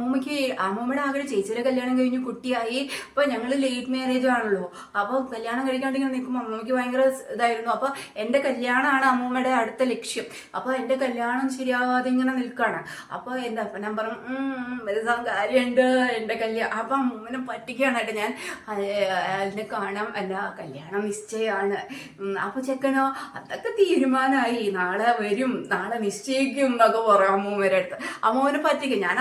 അമ്മൂമ്മയുടെ ആഗ്രഹം ചേച്ചിയുടെ കല്യാണം കഴിഞ്ഞു, കുട്ടിയായി. അപ്പം ഞങ്ങൾ ലേറ്റ് മാരേജ് ആണല്ലോ. അപ്പോൾ കല്യാണം കഴിക്കാണ്ടിങ്ങനെ നിൽക്കുമ്പോൾ അമ്മൂമ്മയ്ക്ക് ഭയങ്കര ഇതായിരുന്നു. അപ്പോൾ എൻ്റെ കല്യാണമാണ് അമ്മൂമ്മയുടെ അടുത്ത ലക്ഷ്യം. അപ്പോൾ എൻ്റെ കല്യാണം ശരിയാവാതെ ഇങ്ങനെ നിൽക്കുകയാണ്. അപ്പോൾ അപ്പം ഞാൻ പറഞ്ഞു കാര്യമുണ്ട് എൻ്റെ കല്യാണം. അപ്പം അമ്മൂമ്മനെ പറ്റിക്കുകയാണ് കേട്ടോ ഞാൻ. അതിനെ കാണാം, എൻ്റെ കല്യാണം നിശ്ചയമാണ്. അപ്പോൾ ചെക്കനോ അതൊക്കെ തീരുമാനമായി, നാളെ വരും, നാളെ നിശ്ചയിക്കും എന്നൊക്കെ പറയും അമ്മൂമ്മയുടെ അടുത്ത്. അമ്മൂമ്മനെ പറ്റിക്കും. ഞാൻ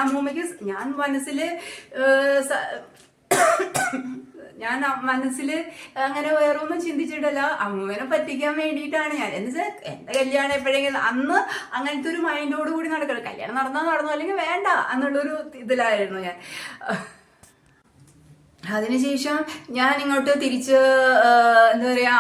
മനസ്സിൽ അങ്ങനെ വേറെ ഒന്നും ചിന്തിച്ചിട്ടല്ല, അമ്മൂമ്മനെ പറ്റിക്കാൻ വേണ്ടിയിട്ടാണ് ഞാൻ. എന്നുവെച്ചാൽ എൻ്റെ കല്യാണം എപ്പോഴെങ്കിലും അന്ന് അങ്ങനത്തെ ഒരു മൈൻഡോട് കൂടി നടക്കണം. കല്യാണം നടന്നു അല്ലെങ്കിൽ വേണ്ട എന്നുള്ളൊരു ഇതിലായിരുന്നു ഞാൻ. അതിനുശേഷം ഞാൻ ഇങ്ങോട്ട് തിരിച്ച് എന്താ പറയാ,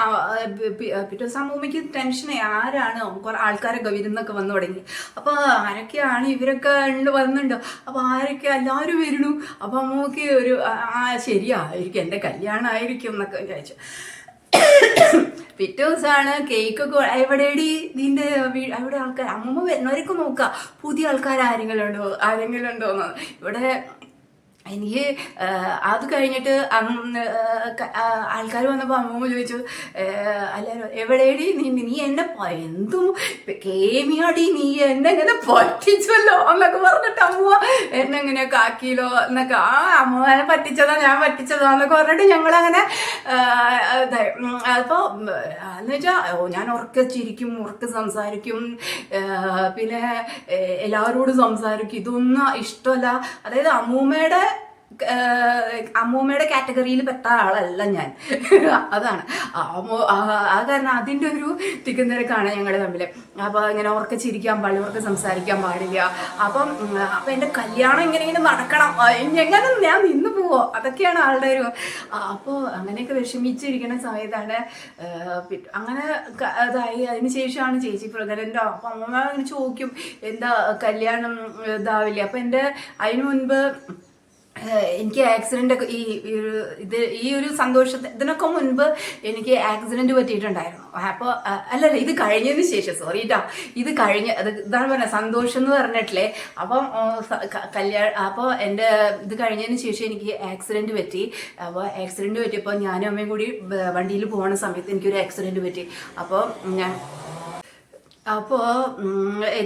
പിറ്റേ ദിവസം അമ്മൂമ്മയ്ക്ക് ടെൻഷനായി. ആരാണ് കുറെ ആൾക്കാരൊക്കെ വിരുന്നൊക്കെ വന്നു തുടങ്ങി. അപ്പൊ ആരൊക്കെയാണ് ഇവരൊക്കെ വന്നുണ്ടോ, അപ്പൊ ആരൊക്കെ എല്ലാവരും വരണു. അപ്പൊ അമ്മൂമ്മക്ക് ഒരു ശരിയായിരിക്കും, എൻ്റെ കല്യാണം ആയിരിക്കും എന്നൊക്കെ വിചാരിച്ചു. പിറ്റേ ദിവസമാണ് കേക്കൊക്കെ. എവിടെയടി നിന്റെ അവിടെ ആൾക്കാർ? അമ്മൂമ്മ വരുന്നവരൊക്കെ നോക്കുക പുതിയ ആൾക്കാർ ആരെങ്കിലും ഉണ്ടോ എന്ന്. ഇവിടെ എനിക്ക് അത് കഴിഞ്ഞിട്ട് ആൾക്കാർ വന്നപ്പോൾ അമ്മൂമ്മ ചോദിച്ചു, അല്ല എവിടെയടി നീ എന്നെ എന്തും കേമിയാടി നീ എന്നെ ഇങ്ങനെ പറ്റിച്ചല്ലോ എന്നൊക്കെ പറഞ്ഞിട്ട് അമ്മ എന്നെ എങ്ങനെയൊക്കെ ആക്കിയല്ലോ എന്നൊക്കെ, അമ്മനെ പറ്റിച്ചതാ ഞാൻ പറ്റിച്ചതാ എന്നൊക്കെ പറഞ്ഞിട്ട് ഞങ്ങളങ്ങനെ ഇതായി. അപ്പോൾ എന്ന് വെച്ചാൽ ഞാൻ ഉറക്കെ ചിരിക്കും, ഉറക്കെ സംസാരിക്കും, പിന്നെ എല്ലാവരോടും സംസാരിക്കും. ഇതൊന്നും ഇഷ്ടമല്ല. അതായത് അമ്മൂമ്മയുടെ കാറ്റഗറിയിൽ പെട്ട ആളല്ല ഞാൻ. അതാണ് ആ കാരണം അതിൻ്റെ ഒരു തിക്കും തിരക്കാണ് ഞങ്ങൾ തമ്മിൽ. അപ്പോൾ ഇങ്ങനെ ഉറക്കെ ചിരിക്കാൻ പാടില്ല, ഉറക്കെ സംസാരിക്കാൻ പാടില്ല. അപ്പം എൻ്റെ കല്യാണം ഇങ്ങനെ നടക്കണം, എങ്ങനെ ഞാൻ നിന്ന് പോവോ, അതൊക്കെയാണ് ആളുടെ ഒരു. അപ്പോൾ അങ്ങനെയൊക്കെ വിഷമിച്ചിരിക്കുന്ന സമയത്താണ് അങ്ങനെ ഇതായി. അതിന് ശേഷമാണ് ചേച്ചി പ്രഗ്നൻ്റോ. അപ്പം അമ്മ അങ്ങനെ ചോദിക്കും എന്താ കല്യാണം ഇതാവില്ല. അപ്പം അതിന് മുൻപ് എനിക്ക് ആക്സിഡൻ്റ് ഒക്കെ ഈ ഒരു ഇതിനൊക്കെ മുൻപ് എനിക്ക് ആക്സിഡൻറ്റ് പറ്റിയിട്ടുണ്ടായിരുന്നു. അപ്പോൾ അല്ലല്ല ഇത് കഴിഞ്ഞതിന് ശേഷം, സോറി കേട്ടോ, ഇത് ഇതാണ് പറഞ്ഞത് സന്തോഷം എന്ന് പറഞ്ഞിട്ടില്ലേ. അപ്പം അപ്പോൾ എൻ്റെ ഇത് കഴിഞ്ഞതിന് ശേഷം എനിക്ക് ആക്സിഡൻറ്റ് പറ്റി. അപ്പോൾ ആക്സിഡൻറ്റ് പറ്റിയപ്പോൾ ഞാനും അമ്മയും കൂടി വണ്ടിയിൽ പോകുന്ന സമയത്ത് എനിക്കൊരു ആക്സിഡൻറ്റ് പറ്റി. അപ്പോൾ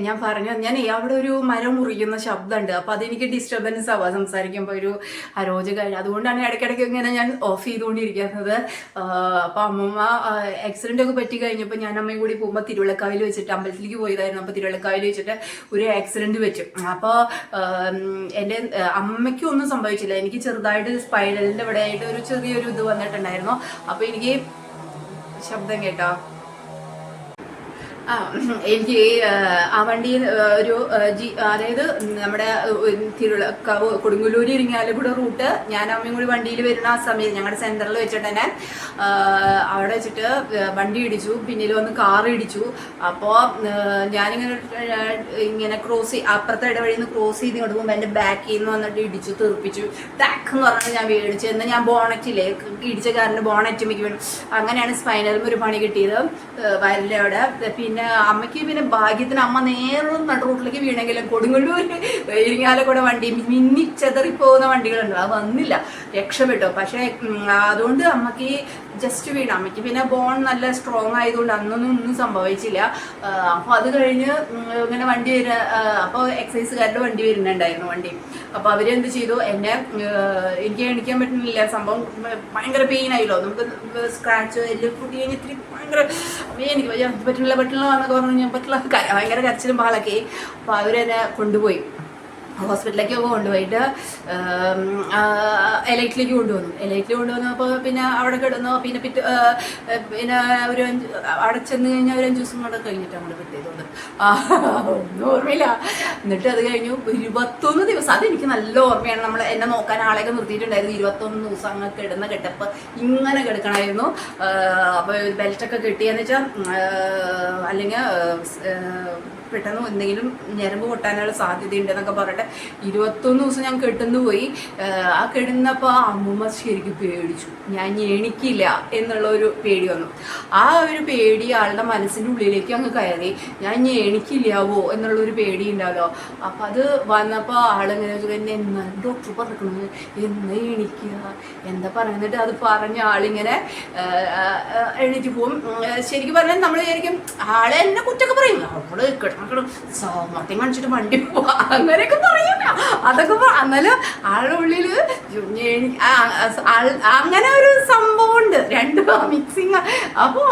ഞാൻ പറഞ്ഞു, അവിടെ ഒരു മരം മുറിക്കുന്ന ശബ്ദമുണ്ട്. അപ്പോൾ അതെനിക്ക് ഡിസ്റ്റർബൻസ് ആവാം സംസാരിക്കുമ്പോൾ, ഒരു അരോചകം. അതുകൊണ്ടാണ് ഇടയ്ക്കിടയ്ക്ക് ഇങ്ങനെ ഞാൻ ഓഫ് ചെയ്തുകൊണ്ടിരിക്കുന്നത്. അപ്പോൾ അമ്മമ്മ ആക്സിഡൻ്റ് ഒക്കെ പറ്റി കഴിഞ്ഞപ്പോൾ ഞാൻ അമ്മയും കൂടി പോകുമ്പോൾ തിരുവള്ളക്കാവിൽ വെച്ചിട്ട് അമ്പലത്തിലേക്ക് പോയതായിരുന്നു. അപ്പോൾ തിരുവള്ളക്കാവിൽ വെച്ചിട്ട് ഒരു ആക്സിഡൻറ്റ് പറ്റും. അപ്പോൾ എൻ്റെ അമ്മയ്ക്കും ഒന്നും സംഭവിച്ചില്ല. എനിക്ക് ചെറുതായിട്ട് സ്പൈനലിൻ്റെ ഇവിടെ ആയിട്ട് ഒരു ചെറിയൊരു ഇത് വന്നിട്ടുണ്ടായിരുന്നു. അപ്പോൾ എനിക്ക് ശബ്ദം കേട്ടോ, എനിക്ക് ആ വണ്ടിയിൽ ഒരു അതായത് നമ്മുടെ കൊടുങ്ങല്ലൂർ ഇരിങ്ങാലക്കുട റൂട്ട് ഞാൻ അമ്മയും കൂടി വണ്ടിയിൽ വരുന്ന ആ സമയത്ത് ഞങ്ങളുടെ സെൻറ്ററിൽ വെച്ചിട്ട് തന്നെ അവിടെ വെച്ചിട്ട് വണ്ടി ഇടിച്ചു. പിന്നിൽ വന്ന് കാർ ഇടിച്ചു. അപ്പോൾ ഞാനിങ്ങനെ അപ്പുറത്തെ ഇടവഴിയിൽ നിന്ന് ക്രോസ് ചെയ്ത് ഇങ്ങോട്ട് പോകുമ്പോൾ എൻ്റെ ബാക്കിൽ നിന്ന് വന്നിട്ട് ഇടിച്ചു തെറിപ്പിച്ചു. ടാക്ക് എന്ന് പറഞ്ഞാൽ ഞാൻ മേടിച്ചു. എന്നാൽ ഞാൻ ബോണറ്റില്ലേ ഇടിച്ച കാറിൻ്റെ ബോണറ്റ് മിക്ക വീണു. അങ്ങനെയാണ് സ്പൈനലും ഒരു പണി കിട്ടിയത് വയലിൻ്റെ അവിടെ. പിന്നെ അമ്മയ്ക്ക് പിന്നെ ഭാഗ്യത്തിന് അമ്മ നേരെ നട റൂട്ടിലേക്ക് വീണെങ്കിലും കൊടുങ്ങല്ലൂർ ഇരിങ്ങാലക്കുട വണ്ടി മിന്നി ചെതറിപ്പോകുന്ന വണ്ടികളുണ്ട്, അത് വന്നില്ല, രക്ഷപ്പെട്ടു. പക്ഷേ അതുകൊണ്ട് അമ്മയ്ക്ക് ജസ്റ്റ് വീണു. അമ്മയ്ക്ക് പിന്നെ ബോൺ നല്ല സ്ട്രോങ് ആയതുകൊണ്ട് അന്നൊന്നും ഒന്നും സംഭവിച്ചില്ല. അപ്പോൾ അത് കഴിഞ്ഞ് ഇങ്ങനെ വണ്ടി അപ്പോൾ എക്സൈസുകാരുടെ വണ്ടി വരുന്നുണ്ടായിരുന്നു വണ്ടി. അപ്പോൾ അവരെന്ത് ചെയ്തു, എനിക്ക് എണിക്കാൻ പറ്റുന്നില്ല. സംഭവം ഭയങ്കര പെയിൻ ആയില്ലോ, നമുക്ക് സ്ക്രാച്ച് എല്ലാം കൂട്ടി കഴിഞ്ഞ് ഇത്തിരി ഭയങ്കര എനിക്ക് പറ്റില്ല എന്നൊക്കെ പറഞ്ഞു. ഞാൻ പറ്റില്ല, ഭയങ്കര കരച്ചിലും പാളൊക്കെ. അപ്പോൾ അവരെന്നെ കൊണ്ടുപോയി ഹോസ്പിറ്റലിലേക്കൊക്കെ കൊണ്ടുപോയിട്ട് എലൈറ്റിലേക്ക് കൊണ്ടുവന്നപ്പോൾ പിന്നെ അവിടെ കിടന്നു. പിന്നെ ഒരു അവിടെ ചെന്ന് കഴിഞ്ഞാൽ ഒരു 5 ദിവസം കൂടെ കഴിഞ്ഞിട്ട് നമ്മൾ കിട്ടിയതുകൊണ്ട് ഒന്നും ഓർമ്മയില്ല. എന്നിട്ട് അത് കഴിഞ്ഞു 21 ദിവസം, അതെനിക്ക് നല്ല ഓർമ്മയാണ്. എന്നെ നോക്കാൻ ആളെയൊക്കെ നിർത്തിയിട്ടുണ്ടായിരുന്നു. 21 ദിവസം അങ്ങ് കിടന്ന കെട്ടപ്പ് ഇങ്ങനെ കിടക്കണമായിരുന്നു. അപ്പോൾ ബെൽറ്റൊക്കെ കെട്ടിയെന്ന് വെച്ചാൽ അല്ലെങ്കിൽ പെട്ടെന്ന് എന്തെങ്കിലും ഞരമ്പ് പൊട്ടാനുള്ള സാധ്യതയുണ്ടെന്നൊക്കെ പറഞ്ഞിട്ട് 21 ദിവസം ഞാൻ കെട്ടുന്നു പോയി. ആ കിടന്നപ്പോൾ അമ്മൂമ്മ ശരിക്കും പേടിച്ചു. ഞാൻ എണിക്കില്ല എന്നുള്ള ഒരു പേടി വന്നു. ആ ഒരു പേടി ആളുടെ മനസ്സിൻ്റെ ഉള്ളിലേക്ക് അങ്ങ് കയറി. ഞാൻ എണിക്കില്ലാവോ എന്നുള്ളൊരു പേടി ഉണ്ടാവല്ലോ. അപ്പം അത് വന്നപ്പോൾ ആളിങ്ങനെ എന്നെ എന്നാ ഡോക്ടർ പറഞ്ഞിരിക്കണത്, എന്നാ എണിക്കുക എന്താ പറയുന്നിട്ട് അത് പറഞ്ഞ ആളിങ്ങനെ എണീറ്റ് പോവും. ശരിക്കും പറഞ്ഞാൽ നമ്മൾ ശരിക്കും ആളെ എന്നെ കുറ്റൊക്കെ പറയും, അവള് സാമർത്ഥ്യം കാണിച്ചിട്ട് വണ്ടി പോവാ അങ്ങനെയൊക്കെ പറയൂല. അതൊക്കെ എന്നാലും ആളുടെ ഉള്ളില് അങ്ങനെ ഒരു സംഭവം ഉണ്ട്, രണ്ടും മിക്സിങ്. അപ്പോൾ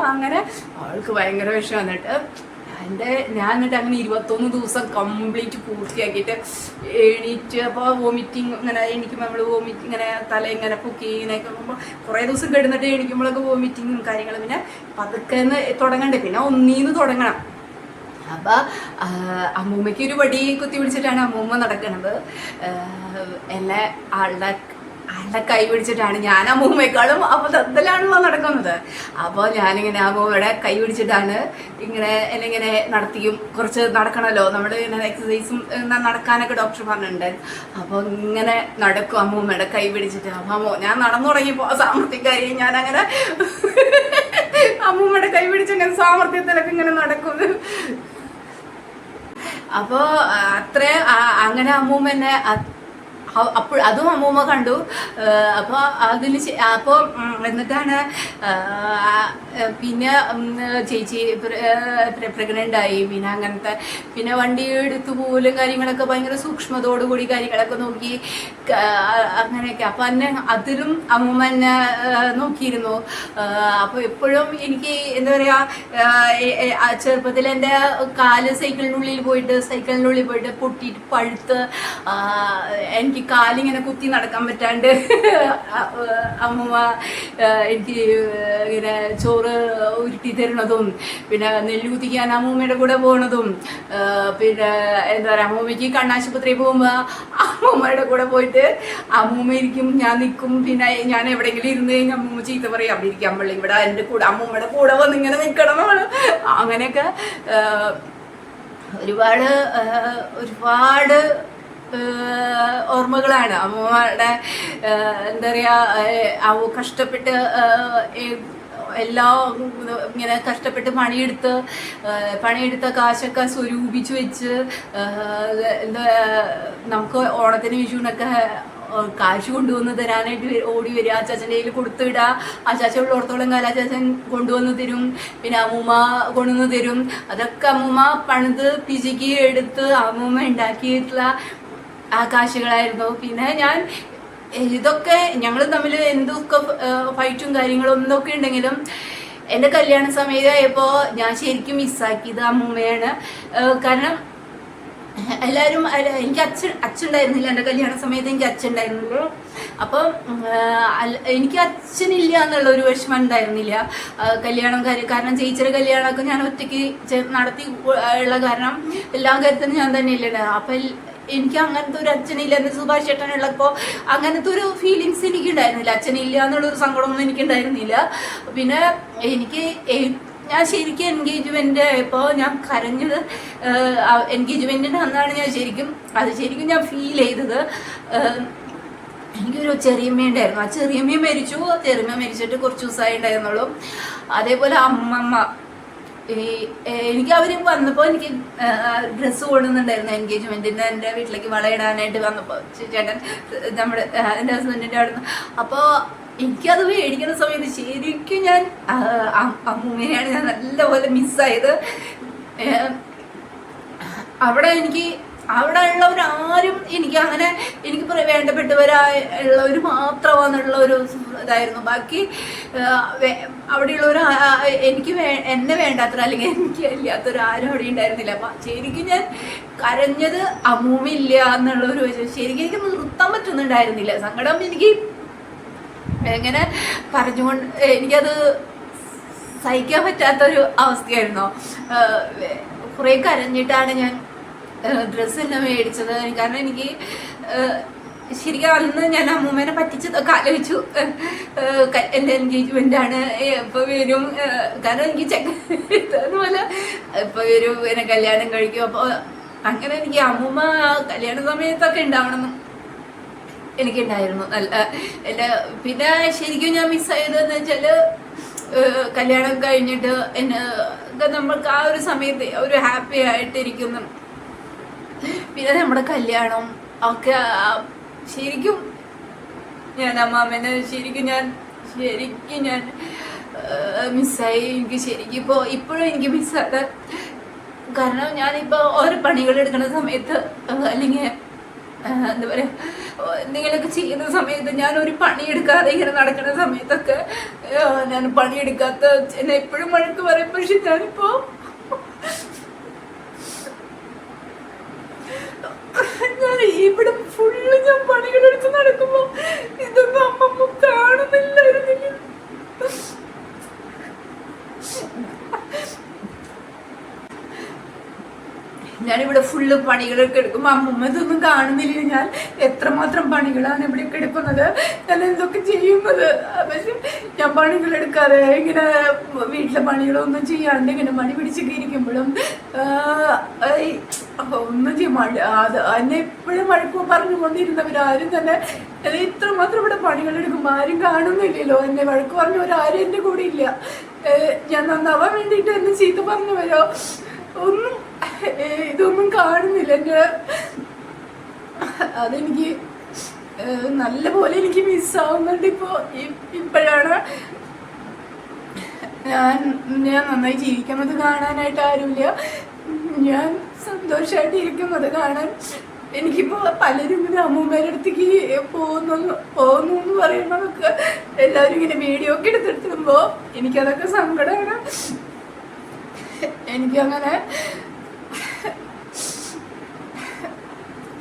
അങ്ങനെ ആൾക്ക് ഭയങ്കര വിഷയം വന്നിട്ട് ഞാൻ എന്നിട്ട് അങ്ങനെ 21 ദിവസം കംപ്ലീറ്റ് പൂർത്തിയാക്കിയിട്ട് എണീറ്റ്. അപ്പോൾ വോമിറ്റിങ് ഇങ്ങനെ എണീക്കുമ്പോൾ നമ്മൾ ഇങ്ങനെ തല ഇങ്ങനെ പൊക്കി ഇങ്ങനെയൊക്കെ നോക്കുമ്പോൾ കുറേ ദിവസം കിടന്നിട്ട് എണീക്കുമ്പോഴൊക്കെ വോമിറ്റിങ്ങും കാര്യങ്ങളും. പിന്നെ പതുക്കെ തുടങ്ങണ്ടേ, പിന്നെ ഒന്നീന്ന് തുടങ്ങണം. അപ്പം അമ്മൂമ്മയ്ക്ക് ഒരു വടി കുത്തി പിടിച്ചിട്ടാണ് അമ്മൂമ്മ നടക്കുന്നത്. എന്നെ ആളുടെ കൈ പിടിച്ചിട്ടാണ്. ഞാൻ അമ്മൂമ്മയെക്കാളും അബദ്ധത്തിലാണല്ലോ നടക്കുന്നത്. അപ്പോൾ ഞാനിങ്ങനെ അമ്മൂമ്മയുടെ കൈ പിടിച്ചിട്ടാണ് എന്നെ ഇങ്ങനെ നടത്തിയും. കുറച്ച് നടക്കണമല്ലോ നമ്മൾ, ഇങ്ങനെ എക്സസൈസും നടക്കാനൊക്കെ ഡോക്ടർ പറഞ്ഞിട്ടുണ്ടായിരുന്നു. അപ്പോൾ ഇങ്ങനെ നടക്കും അമ്മൂമ്മയുടെ കൈ പിടിച്ചിട്ട്. അപ്പോൾ ഞാൻ നടന്നു തുടങ്ങിയപ്പോൾ സാമർത്ഥ്യക്കാരി ഞാനങ്ങനെ അമ്മൂമ്മയുടെ കൈ പിടിച്ചങ്ങനെ സാമർത്ഥ്യത്തിലൊക്കെ ഇങ്ങനെ നടക്കും. അപ്പോൾ അങ്ങനെ അമ്മൂമ്മ എന്നെ അപ്പോൾ അതും അമ്മൂമ്മ കണ്ടു. അപ്പോൾ അതിന് അപ്പോൾ എന്നിട്ടാണ് പിന്നെ ചേച്ചി പ്രഗ്നൻ്റ് ആയി. പിന്നെ അങ്ങനത്തെ പിന്നെ വണ്ടി എടുത്തു പോലും കാര്യങ്ങളൊക്കെ ഭയങ്കര സൂക്ഷ്മതയോടുകൂടി കാര്യങ്ങളൊക്കെ നോക്കി അങ്ങനെയൊക്കെ. അപ്പം എന്നെ അതിലും അമ്മൂമ്മ എന്നെ നോക്കിയിരുന്നു. അപ്പോൾ എപ്പോഴും എനിക്ക് എന്താ പറയുക, ചെറുപ്പത്തിൽ എൻ്റെ കാല് സൈക്കിളിനുള്ളിൽ പോയിട്ട് പൊട്ടിയിട്ട് പഴുത്ത് എനിക്ക് കാലിങ്ങനെ കുത്തി നടക്കാൻ പറ്റാണ്ട് അമ്മൂമ്മ എനിക്ക് ഇങ്ങനെ ചോറ് ഉരുട്ടി തരുന്നതും പിന്നെ നെല്ല് കുത്തിക്കാൻ അമ്മൂമ്മയുടെ കൂടെ പോകുന്നതും പിന്നെ എന്താ പറയുക, അമ്മൂമ്മയ്ക്ക് കണ്ണാശുപത്രിയിൽ പോകുമ്പോൾ അമ്മൂമ്മയുടെ കൂടെ പോയിട്ട് അമ്മൂമ്മ ഇരിക്കും, ഞാൻ നിൽക്കും. പിന്നെ ഞാൻ എവിടെയെങ്കിലും ഇരുന്ന് കഴിഞ്ഞാൽ അമ്മൂമ്മ ചീത്ത പറയും, അവിടെ ഇരിക്കാൻ പള്ളി ഇവിടെ എൻ്റെ കൂടെ അമ്മൂമ്മയുടെ കൂടെ വന്ന് ഇങ്ങനെ നിൽക്കണം നമ്മൾ. അങ്ങനെയൊക്കെ ഒരുപാട് ഓർമ്മകളാണ് അമ്മൂമ്മയുടെ. എന്താ പറയുക, കഷ്ടപ്പെട്ട് എല്ലാം ഇങ്ങനെ കഷ്ടപ്പെട്ട് പണിയെടുത്ത കാശൊക്കെ സ്വരൂപിച്ച് വെച്ച് എന്താ നമുക്ക് ഓണത്തിന് വിഷുവിനൊക്കെ കാശ് കൊണ്ടുവന്ന് തരാനായിട്ട് ഓടി വരിക, അച്ചാച്ചൻ്റെ കയ്യിൽ കൊടുത്തിടുക. അച്ചാച്ച ഉള്ളിടത്തോളം കാലം അച്ചാച്ചൻ കൊണ്ടുവന്ന് തരും, പിന്നെ അമ്മൂമ്മ കൊണ്ടുവന്ന് തരും. അതൊക്കെ അമ്മൂമ്മ പണിത് പിശുക്കി എടുത്ത് അമ്മൂമ്മ ഉണ്ടാക്കിയിട്ടുള്ള ആ കാശുകളായിരുന്നു. പിന്നെ ഞാൻ ഇതൊക്കെ ഞങ്ങൾ തമ്മിൽ എന്തൊക്കെ ഫൈറ്റും കാര്യങ്ങളും എന്തൊക്കെ ഉണ്ടെങ്കിലും എൻ്റെ കല്യാണ സമയമായപ്പോൾ ഞാൻ ശരിക്കും മിസ്സാക്കിയത് അമ്മൂമ്മയാണ്. കാരണം എല്ലാവരും എനിക്ക് അച്ഛൻ ഉണ്ടായിരുന്നില്ല. എൻ്റെ കല്യാണ സമയത്ത് എനിക്ക് അച്ഛൻ ഉണ്ടായിരുന്നില്ല. അപ്പം എനിക്ക് അച്ഛനില്ല എന്നുള്ള ഒരു വിഷമം ഉണ്ടായിരുന്നില്ല കാരണം ചേച്ചിയുടെ കല്യാണമൊക്കെ ഞാൻ ഒറ്റയ്ക്ക് നടത്തി ഉള്ള കാരണം എല്ലാ കാര്യത്തിനും ഞാൻ തന്നെ ഇല്ല. അപ്പം എനിക്ക് അങ്ങനത്തെ ഒരു അച്ഛനില്ല. എന്ന് സുഭാഷ് ചേട്ടനുള്ളപ്പോൾ അങ്ങനത്തെ ഒരു ഫീലിങ്സ് എനിക്ക് ഉണ്ടായിരുന്നില്ല. അച്ഛനില്ല എന്നുള്ളൊരു സങ്കടമൊന്നും എനിക്കുണ്ടായിരുന്നില്ല. പിന്നെ ഞാൻ ശരിക്കും എൻഗേജ്മെൻ്റ് ഇപ്പോൾ ഞാൻ കരഞ്ഞത് എൻഗേജ്മെൻറ്റിന് അന്നാണ്. അത് ശരിക്കും ഞാൻ ഫീൽ ചെയ്തത്. എനിക്കൊരു ചെറിയമ്മ ഉണ്ടായിരുന്നു. ആ ചെറിയമ്മ മരിച്ചിട്ട് കുറച്ച് ദിവസമായി ഉണ്ടായിരുന്നുള്ളൂ. അതേപോലെ അമ്മമ്മ എനിക്ക് അവർ വന്നപ്പോൾ എനിക്ക് ഡ്രസ്സ് കൊണ്ടുവന്നിട്ടുണ്ടായിരുന്നു എൻഗേജ്മെൻറ്റിന്. എൻ്റെ വീട്ടിലേക്ക് വളയിടാനായിട്ട് വന്നപ്പോൾ ചേട്ടൻ എൻ്റെ ഹസ്ബൻഡിൻ്റെ അവിടെ നിന്ന്. അപ്പോൾ എനിക്കത് മേടിക്കുന്ന സമയത്ത് ശരിക്കും ഞാൻ അമ്മൂമ്മയാണ് ഞാൻ നല്ലപോലെ മിസ്സായത്. അവിടെ ഉള്ളവരാരും എനിക്ക് വേണ്ടപ്പെട്ടവരുള്ളവർ മാത്രമാണെന്നുള്ള ഒരു ഇതായിരുന്നു. ബാക്കി അവിടെയുള്ളവർ എന്നെ വേണ്ടാത്തവർ അല്ലെങ്കിൽ എനിക്ക് ഇല്ലാത്തവരാരും അവിടെ ഉണ്ടായിരുന്നില്ല. അപ്പം ശരിക്കും ഞാൻ കരഞ്ഞത് അമ്മൂമ്മയില്ല എന്നുള്ളൊരു ശരിക്കും എനിക്ക് നിർത്താൻ പറ്റുന്നുണ്ടായിരുന്നില്ല. സങ്കടം എനിക്ക് എങ്ങനെ പറഞ്ഞുകൊണ്ട് എനിക്കത് സഹിക്കാൻ പറ്റാത്തൊരു അവസ്ഥയായിരുന്നു. കുറേ കരഞ്ഞിട്ടാണ് ഞാൻ ഡ്രസ്സ് എല്ലാം മേടിച്ചത്. കാരണം എനിക്ക് ശരിക്കും അന്ന് ഞാൻ അമ്മൂമ്മേനെ പറ്റിച്ചതൊക്കെ ആലോചിച്ചു. എൻ്റെ എൻഗേജ്മെൻ്റാണ്, ഇപ്പോൾ വരും, കാരണം എനിക്ക് ചെക്കതുപോലെ ഇപ്പോൾ വരും, എന്നെ കല്യാണം കഴിക്കും. അപ്പോൾ അങ്ങനെ എനിക്ക് അമ്മൂമ്മ കല്യാണ സമയത്തൊക്കെ ഉണ്ടാവണം എനിക്കുണ്ടായിരുന്നു. പിന്നെ ശരിക്കും ഞാൻ മിസ്സായതെന്ന് വെച്ചാൽ കല്യാണം കഴിഞ്ഞിട്ട് നമ്മൾക്ക് ആ ഒരു സമയത്ത് ഒരു ഹാപ്പി ആയിട്ടിരിക്കുന്നു. പിന്നെ നമ്മുടെ കല്യാണം ഒക്കെ ശരിക്കും ഞാൻ അമ്മാമ്മേനെ ശരിക്കും ഞാൻ മിസ്സായി. എനിക്ക് ശരിക്കും ഇപ്പോഴും എനിക്ക് മിസ്സാണ്. കാരണം ഞാനിപ്പോൾ ഓരോ പണികൾ എടുക്കുന്ന സമയത്ത് അല്ലെങ്കിൽ എന്താ പറയുക എന്തെങ്കിലുമൊക്കെ ചെയ്യുന്ന സമയത്ത് ഞാനൊരു പണിയെടുക്കാതെ ഇങ്ങനെ നടക്കുന്ന സമയത്തൊക്കെ ഞാൻ പണിയെടുക്കാത്ത എന്നെ എപ്പോഴും വഴക്ക് പറയും. പക്ഷെ ഞാനിപ്പോൾ ഇവിടെ ഫുള്ള് ഞാൻ പണികളെടുത്ത് നടക്കുമ്പോ ഇതൊന്നും അമ്മമ്മ കാണുന്നില്ലായിരുന്നില്ല. ഞാനിവിടെ ഫുള്ള് പണികളൊക്കെ എടുക്കുമ്പോൾ അമ്മമ്മ ഇതൊന്നും കാണുന്നില്ല. ഞാൻ എത്രമാത്രം പണികളാണ് ഇവിടെ എടുക്കുന്നത്, ഞാൻ എന്തൊക്കെ ചെയ്യുന്നത്. പക്ഷെ ഞാൻ പണികളെടുക്കാതെ ഇങ്ങനെ വീട്ടിലെ പണികളൊന്നും ചെയ്യാണ്ട് ഇങ്ങനെ മണി പിടിച്ചൊക്കെ ഇരിക്കുമ്പോഴും ഒന്നും ചെയ്യും അത് എന്നെ എപ്പോഴും വഴക്കും പറഞ്ഞുകൊണ്ടിരുന്നവരാരും തന്നെ ഇത്രമാത്രം ഇവിടെ പണികളെടുക്കുമ്പോൾ ആരും കാണുന്നില്ലല്ലോ. എന്നെ വഴക്ക് പറഞ്ഞവരാരും എൻ്റെ കൂടെ ഇല്ല. ഞാൻ നന്നാവാൻ വേണ്ടിയിട്ട് എന്നെ ചീത്ത പറഞ്ഞവരോ ഇതൊന്നും കാണുന്നില്ല. അതെനിക്ക് നല്ല പോലെ എനിക്ക് മിസ്സാവുന്നുണ്ട്. ഇപ്പോഴാണ് ഞാൻ നന്നായി ജീവിക്കുന്നത് കാണാനായിട്ട് ആരുമില്ല. ഞാൻ സന്തോഷമായിട്ട് ഇരിക്കുന്നത് കാണാൻ എനിക്കിപ്പോൾ പലരും ഇങ്ങനെ അമ്മൂമ്മേടെ അടുത്തേക്ക് പോകുന്നു എന്ന് പറയുന്നതൊക്കെ എല്ലാവരും ഇങ്ങനെ വീഡിയോ ഒക്കെ എടുത്തിടുമ്പോൾ എനിക്കതൊക്കെ സങ്കടമാണ്. എനിക്കങ്ങനെ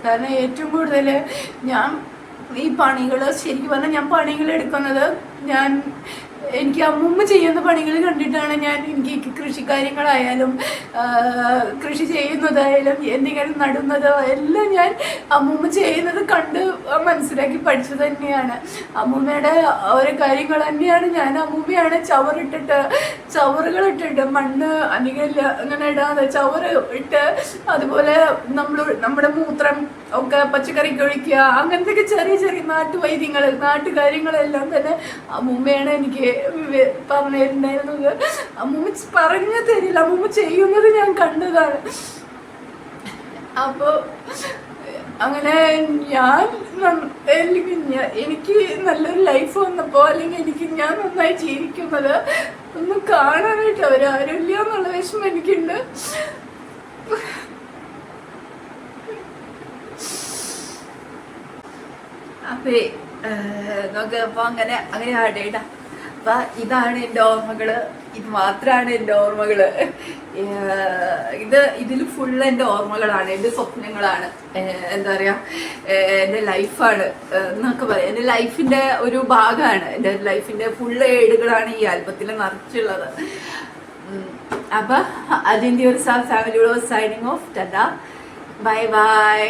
കാരണം ഏറ്റവും കൂടുതൽ ഞാൻ ഈ പണികൾ ശരിക്കും പറഞ്ഞാൽ ഞാൻ പണികൾ എടുക്കുന്നത് എനിക്ക് അമ്മൂമ്മ ചെയ്യുന്ന പണികൾ കണ്ടിട്ടാണ് എനിക്ക് കൃഷിക്കാര്യങ്ങളായാലും കൃഷി ചെയ്യുന്നതായാലും എന്തെങ്കിലും നടുന്നതോ എല്ലാം ഞാൻ അമ്മൂമ്മ ചെയ്യുന്നത് കണ്ട് മനസ്സിലാക്കി പഠിച്ചത് തന്നെയാണ്. അമ്മൂമ്മയുടെ ഓരോ കാര്യങ്ങൾ തന്നെയാണ് അമ്മൂമ്മയാണ് ചവറുകളിട്ടിട്ട് മണ്ണ് അധികം അങ്ങനെ ഇടാതെ ചവറ് ഇട്ട്, അതുപോലെ നമ്മുടെ മൂത്രം ഒക്കെ പച്ചക്കറിക്ക് ഒഴിക്കുക, അങ്ങനത്തെ ചെറിയ ചെറിയ നാട്ടുകാര്യങ്ങളെല്ലാം തന്നെ അമ്മൂമ്മയാണ് എനിക്ക് പറഞ്ഞു തരുന്നുണ്ടായിരുന്നത്. അമ്മൂമ്മ പറഞ്ഞു തരില്ല, അമ്മൂമ്മ ചെയ്യുന്നത് ഞാൻ കണ്ടതാണ്. അപ്പോൾ അങ്ങനെ എനിക്ക് നല്ലൊരു ലൈഫ് വന്നപ്പോൾ, അല്ലെങ്കിൽ ഞാൻ നന്നായി ജീവിക്കുന്നത് ഒന്നും കാണാനായിട്ട് അവരാരും ഇല്ല എന്നുള്ള വിഷമം എനിക്കുണ്ട്. അപ്പേ നോക്കപ്പോൾ അങ്ങനെ ആടേടാ. അപ്പം ഇതാണ് എൻ്റെ ഓർമ്മകള്, ഇത് മാത്രമാണ് എൻ്റെ ഓർമ്മകള്. ഇതിൽ ഫുള്ള് എൻ്റെ ഓർമ്മകളാണ്, എൻ്റെ സ്വപ്നങ്ങളാണ്, എന്താ പറയുക, എൻ്റെ ലൈഫാണ് എന്നൊക്കെ പറയാം. എൻ്റെ ലൈഫിൻ്റെ ഒരു ഭാഗമാണ്, എൻ്റെ ലൈഫിൻ്റെ ഫുള്ള് ഏടുകളാണ് ഈ ആൽബത്തിൽ നിറച്ചുള്ളത്. അപ്പം അതിൻ്റെ ഒരു ഫാമിലിയോട് signing off. Tata, bye by.